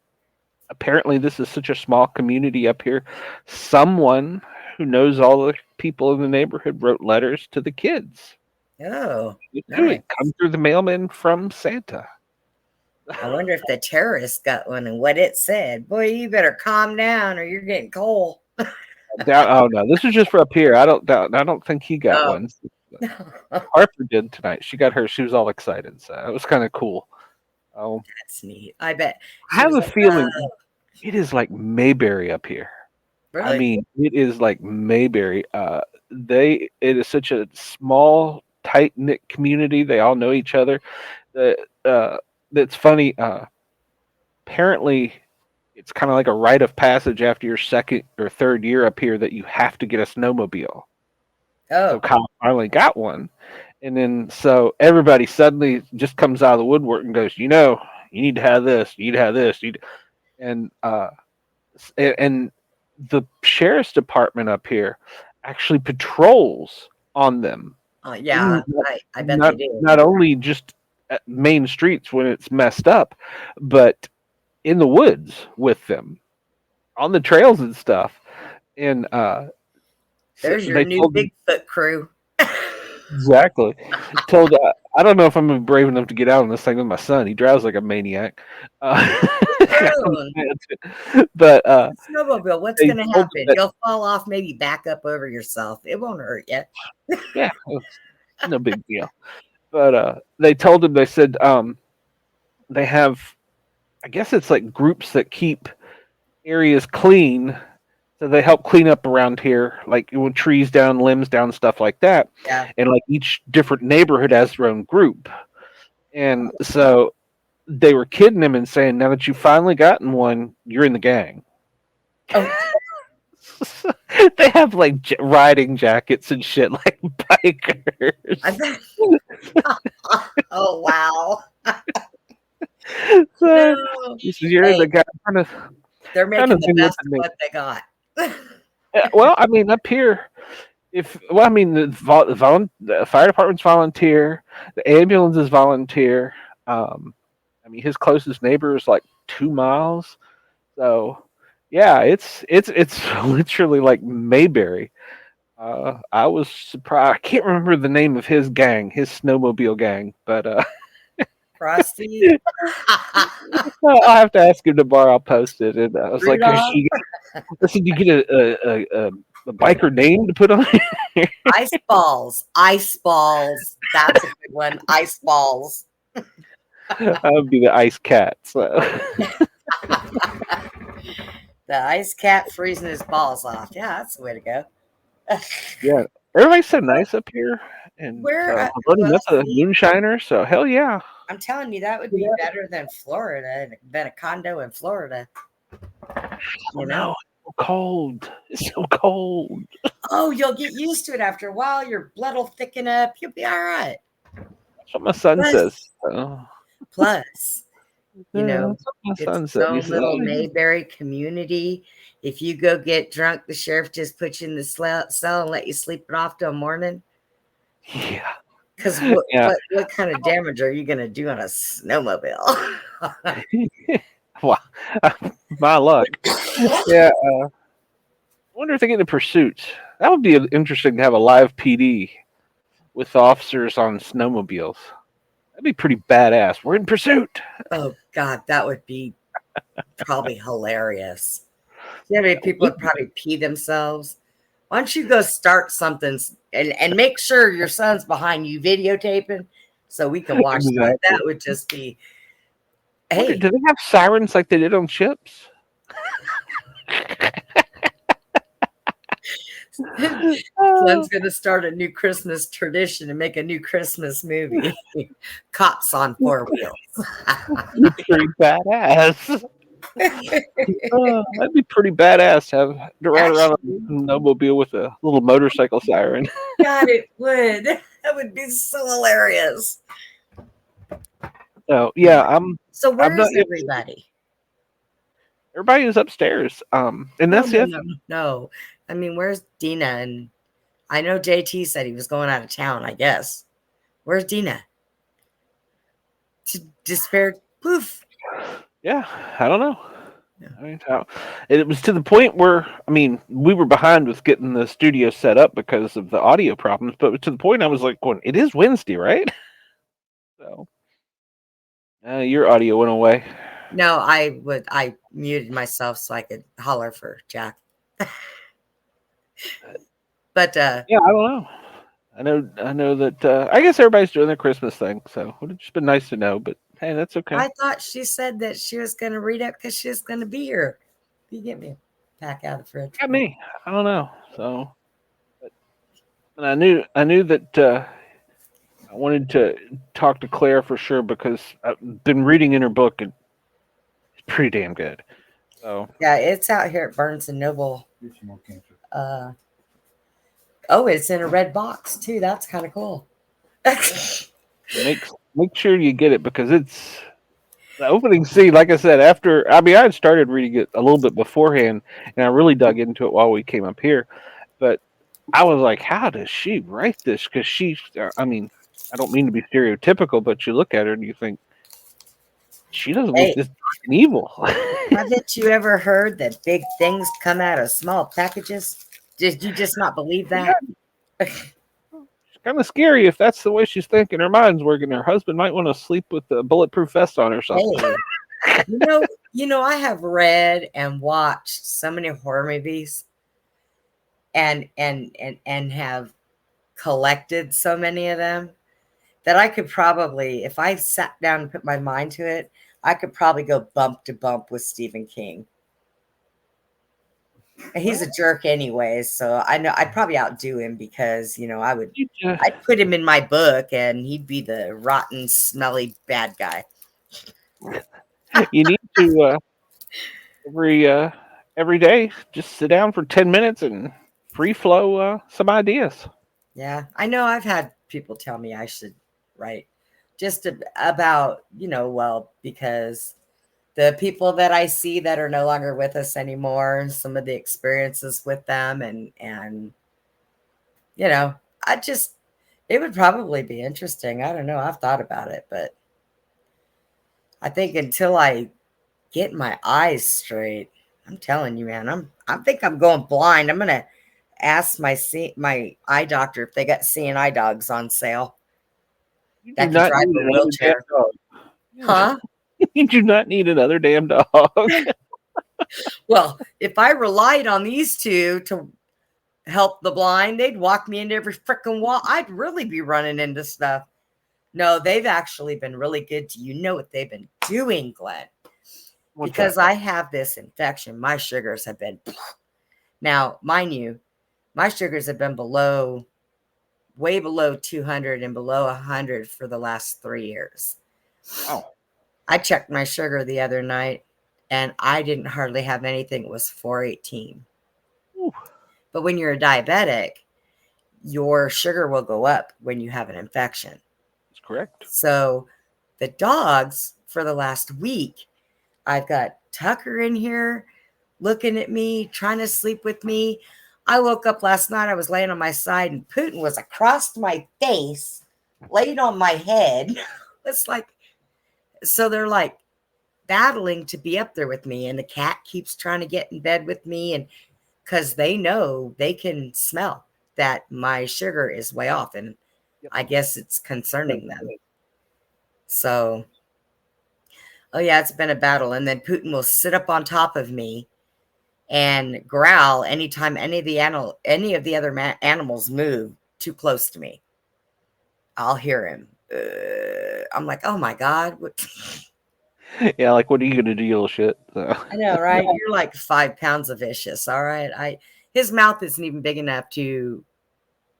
apparently this is such a small community up here. Someone who knows all the people in the neighborhood wrote letters to the kids. oh, It nice. come through the mailman from Santa. I wonder if the terrorist got one and what it said. Boy, you better calm down or you're getting cold. Oh no, this is just for up here. I don't think he got one. Harper did tonight. She got hers. She was all excited, so it was kind of cool. That's neat. I bet. I have a feeling it is like Mayberry up here. Really? I mean, it is like Mayberry. It is such a small, tight knit community. They all know each other. That's funny. Apparently, it's kind of like a rite of passage after your second or third year up here that you have to get a snowmobile. So Oh, Kyle finally got one. And then so everybody suddenly just comes out of the woodwork and goes, you need to have this, you need to have this, and and the sheriff's department up here actually patrols on them. yeah, I bet Not they do. not only just at main streets when it's messed up, but in the woods with them on the trails and stuff. And There's your they new told me Bigfoot crew. exactly. Told I don't know if I'm brave enough to get out on this thing with my son. He drives like a maniac. Oh, But snowmobile, what's they going to told happen? me that You'll fall off, maybe back up over yourself. It won't hurt you. yeah, it's no big deal. But they told him they said they have I guess it's like groups that keep areas clean. So they help clean up around here, like with trees down, limbs down, stuff like that. Yeah. And like each different neighborhood has their own group. And so they were kidding him and saying, now that you've finally gotten one, you're in the gang. Oh, They have like riding jackets and shit like bikers. I bet. Oh, wow. So No. he says, you're Hey, the guy kind of they're making the thing with best of me. what they got. Well, I mean, up here, the fire department's volunteer, the ambulance is volunteer. I mean, his closest neighbor is like 2 miles. So, yeah, it's literally like Mayberry. I was surprised. I can't remember the name of his gang, his snowmobile gang, but Frosty. I'll have to ask him tomorrow. I'll post it. And I was like, Rudolph. listen, you get a biker name to put on it? Ice balls. Ice balls. That's a good one. Ice balls. That would be the Ice Cat. So. The ice cat freezing his balls off. Yeah, that's the way to go. Yeah, everybody's so nice up here, and Where? I'm running with a moonshiner. So hell yeah, I'm telling you, that would be better than Florida, than a condo in Florida. you know, it's so cold. It's so cold. Oh, you'll get used to it after a while. Your blood will thicken up. You'll be all right. That's what my son Plus- says. So. Plus, you know, That's what my it's son its said. own He said, little "Oh, Mayberry community. If you go get drunk, the sheriff just puts you in the cell and let you sleep it off till morning. yeah, Because what kind of damage are you going to do on a snowmobile? well, my luck. Yeah, I wonder if they get in pursuit. That would be interesting to have a live PD with officers on snowmobiles. That'd be pretty badass. We're in pursuit. Oh, God, that would be probably hilarious. You know how many people would probably pee themselves? Why don't you go start something and make sure your son's behind you videotaping so we can watch that? Exactly. That would just be, Wonder, hey, do they have sirens like they did on ships? Glenn's going to start a new Christmas tradition and make a new Christmas movie. Cops on four wheels. Pretty badass. That'd be pretty badass to have to ride around a snowmobile with a little motorcycle siren. God, it would. That would be so hilarious. So yeah, So I'm where's not- everybody? everybody is upstairs. And that's it. No. I mean, where's Dina? And I know JT said he was going out of town, I guess. Where's Dina? Despair. Poof. Yeah, I don't know. Yeah. I mean, it was to the point where we were behind with getting the studio set up because of the audio problems, but to the point I was like, going, "It is Wednesday, right?" So, your audio went away. No, I muted myself so I could holler for Jack. But Yeah, I don't know. I know that. I guess everybody's doing their Christmas thing, so it would have just been nice to know. But hey, that's okay. I thought she said that she was going to read it because she was going to be here. You get me a pack out of the fridge. Got me. I don't know. So, and I knew that I wanted to talk to Claire for sure because I've been reading in her book and it's pretty damn good. So Yeah, it's out here at Barnes and Noble. Get you more cancer. Oh, it's in a red box too. That's kind of cool. make sure you get it because it's the opening scene. Like I said, I had started reading it a little bit beforehand, and I really dug into it while we came up here. But I was like, how does she write this? Because I mean, I don't mean to be stereotypical, but you look at her and you think she doesn't look Hey, this dark and evil. haven't you ever heard that big things come out of small packages? Did you just not believe that? It's kind of scary if that's the way she's thinking. Her mind's working. Her husband might want to sleep with a bulletproof vest on or something. Hey, I have read and watched so many horror movies and have collected so many of them that I could probably, if I sat down and put my mind to it, I could probably go bump to bump with Stephen King. He's a jerk anyway, so I know I'd probably outdo him because, I'd put him in my book and he'd be the rotten, smelly bad guy. You need to every day just sit down for 10 minutes and free flow some ideas. Yeah, I know I've had people tell me I should write just about, because the people that I see that are no longer with us anymore, some of the experiences with them and it would probably be interesting. I don't know. I've thought about it, but I think until I get my eyes straight, I'm telling you, man, I think I'm going blind. I'm going to ask my eye doctor if they got seeing eye dogs on sale. You That do can not drive need a another damn wheelchair. dog. Huh? You do not need another damn dog. Well, if I relied on these two to help the blind, they'd walk me into every freaking wall. I'd really be running into stuff. No, they've actually been really good to you. Know what they've been doing, Glenn? What's Because that? I have this infection. My sugars have been, now, mind you, my sugars have been way below 200 and below 100 for the last 3 years. Oh, I checked my sugar the other night and I didn't hardly have anything. It was 418. Ooh. But when you're a diabetic, your sugar will go up when you have an infection. that's correct. So the dogs for the last week, I've got Tucker in here looking at me, trying to sleep with me. I woke up last night, I was laying on my side and Putin was across my face, laid on my head. It's like, so they're like battling to be up there with me. And the cat keeps trying to get in bed with me. And because they know they can smell that my sugar is way off. And Yep. I guess it's concerning them. So, oh yeah, it's been a battle. And then Putin will sit up on top of me and growl anytime any of the other animals move too close to me. I'll hear him. I'm like, oh my God. Yeah, like what are you gonna do, you little shit? So. I know, right? You're like 5 pounds of vicious. All right. His mouth isn't even big enough to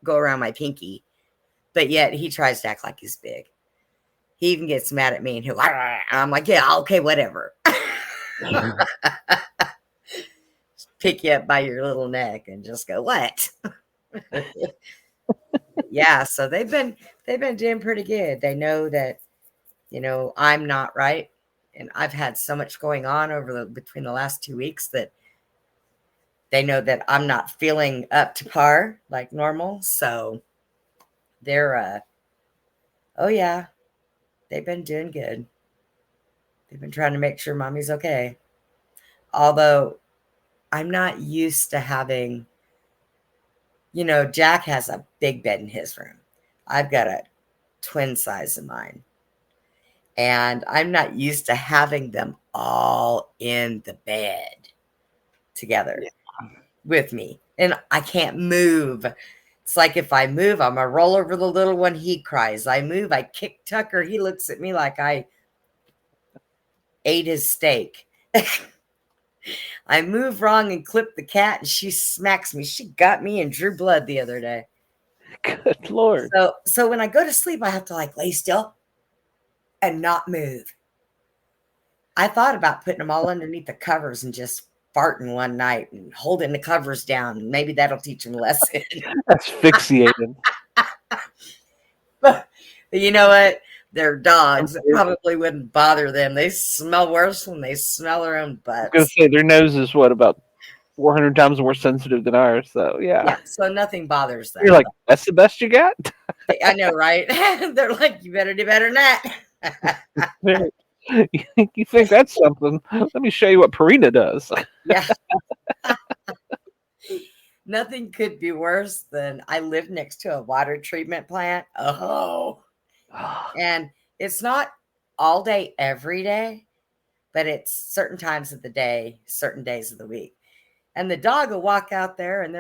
go around my pinky, but yet he tries to act like he's big. He even gets mad at me and I'm like, yeah, okay, whatever. Pick you up by your little neck and just go, what? Yeah, so they've been doing pretty good. They know that, I'm not right. And I've had so much going on between the last 2 weeks that they know that I'm not feeling up to par like normal. So they're, oh yeah, they've been doing good. They've been trying to make sure mommy's okay. Although I'm not used to having, Jack has a big bed in his room. I've got a twin size in mine. And I'm not used to having them all in the bed together with me. And I can't move. It's like if I move, I'm going to roll over the little one. He cries. I move. I kick Tucker. He looks at me like I ate his steak. I move wrong and clip the cat and she smacks me. She got me and drew blood the other day. Good Lord. So when I go to sleep, I have to lay still and not move. I thought about putting them all underneath the covers and just farting one night and holding the covers down. Maybe that'll teach them a lesson. Asphyxiated. But you know what? They're dogs. It probably wouldn't bother them. They smell worse when they smell their own I was butts. gonna say their nose is what, about 400 times more sensitive than ours. So Yeah, so nothing bothers them. You're like, that's the best you got? I know, right? They're like, you better do better than that. You think that's something? Let me show you what Purina does. Yeah. Nothing could be worse than I live next to a water treatment plant. Oh. And it's not all day, every day, but it's certain times of the day, certain days of the week. And the dog will walk out there and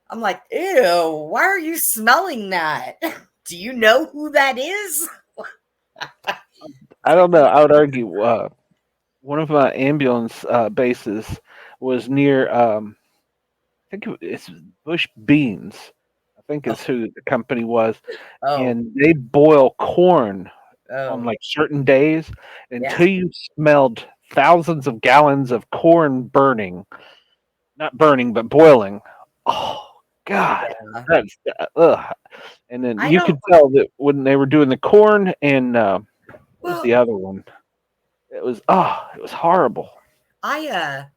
I'm like, ew, why are you smelling that? Do you know who that is? I don't know. I would argue one of my ambulance bases was near, I think it's Bush Beans. I think is who the company was. Oh, And they boil corn on oh, like certain days yeah. until you smelled thousands of gallons of corn burning. Not burning, but boiling. Oh, God. Yeah. That's, ugh. And then I you know. could tell that when they were doing the corn and what was Well, the other one? It was horrible. I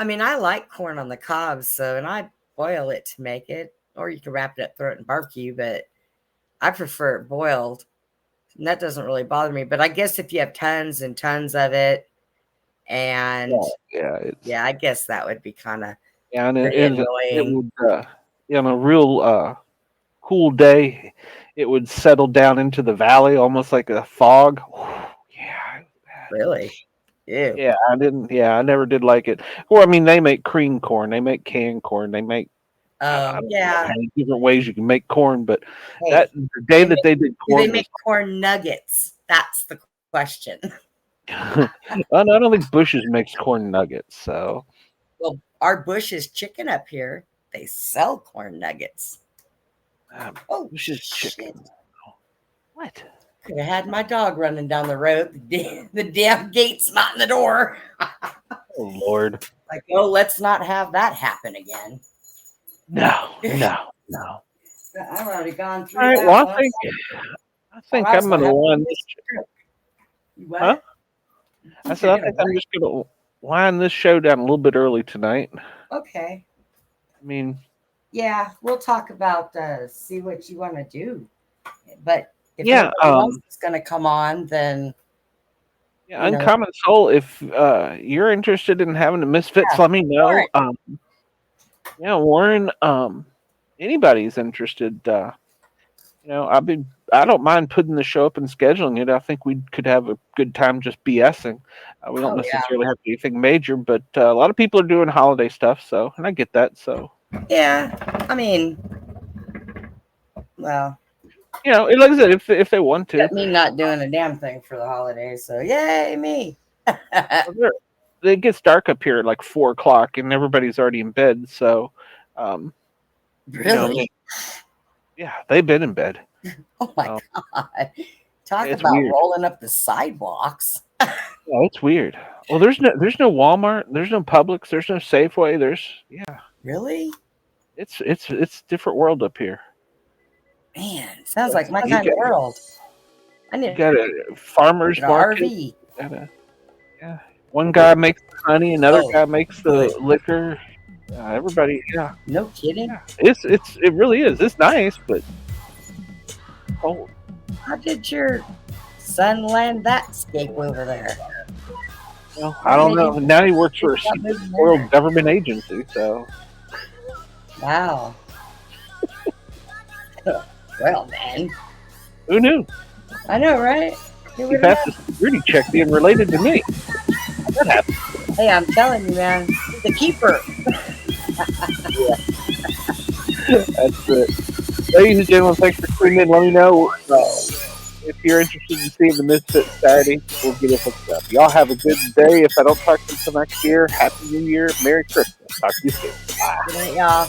mean, I like corn on the cob, and I boil it to make it, or you can wrap it up, throw it in barbecue, but I prefer it boiled. And that doesn't really bother me. But I guess if you have tons and tons of it, and Yeah, I guess that would be kind of and pretty it annoying. would on a real cool day, it would settle down into the valley almost like a fog. Yeah. Really? Ew. Yeah, I never did like it. Or I mean, they make cream corn, they make canned corn, they make I don't know Yeah. how many different ways you can make corn, but Hey, that the day that they did do corn they make corn nuggets? That's the question. I don't think Bush's makes corn nuggets, so Well, our Bush's chicken up here, they sell corn nuggets. Oh, Bush's shit. chicken. What? Could have had my dog running down the road. The damn gate's not in the door. Oh Lord. Like, oh, let's not have that happen again. No. I've already gone through All right, that. well, I think I I'm gonna wind this. What? Huh? I said I think I'm just gonna wind this show down a little bit early tonight. Okay. I mean, Yeah, we'll talk about see what you want to do. But if yeah, else is going to come on, then yeah, Uncommon Soul. If you're interested in having the Misfits, let me know. Warren. Warren. Anybody's interested. I don't mind putting the show up and scheduling it. I think we could have a good time just BSing. We don't necessarily have anything major, but a lot of people are doing holiday stuff, and I get that. So yeah, I mean, well, like I said, if they want to, me not doing a damn thing for the holidays, so yay me. It gets dark up here at like 4:00, and everybody's already in bed. So, really, yeah, they've been in bed. Oh my god! Talk it's about weird. rolling up the sidewalks. Yeah, it's weird. Well, there's no Walmart, there's no Publix, there's no Safeway. Really? It's different world up here. Man, sounds like my kind of world. I need got a farmer's market. RV. Yeah. One guy makes the honey, another guy makes the liquor. Everybody, yeah. No kidding. Yeah. It really is. It's nice, but cold. How did your son land that scape over there? Well, I don't know. Now he works for a world government agency, so. Wow. Well, man. Who knew? I know, right? He passed the security check being related to me. That happened. Hey, I'm telling you, man. He's the keeper. That's it. Ladies and gentlemen, thanks for tuning in. Let me know if you're interested in seeing the Misfits Saturday. We'll get it hooked up. Y'all have a good day. If I don't talk to you until next year, Happy New Year. Merry Christmas. Talk to you soon. Bye. Good night, y'all.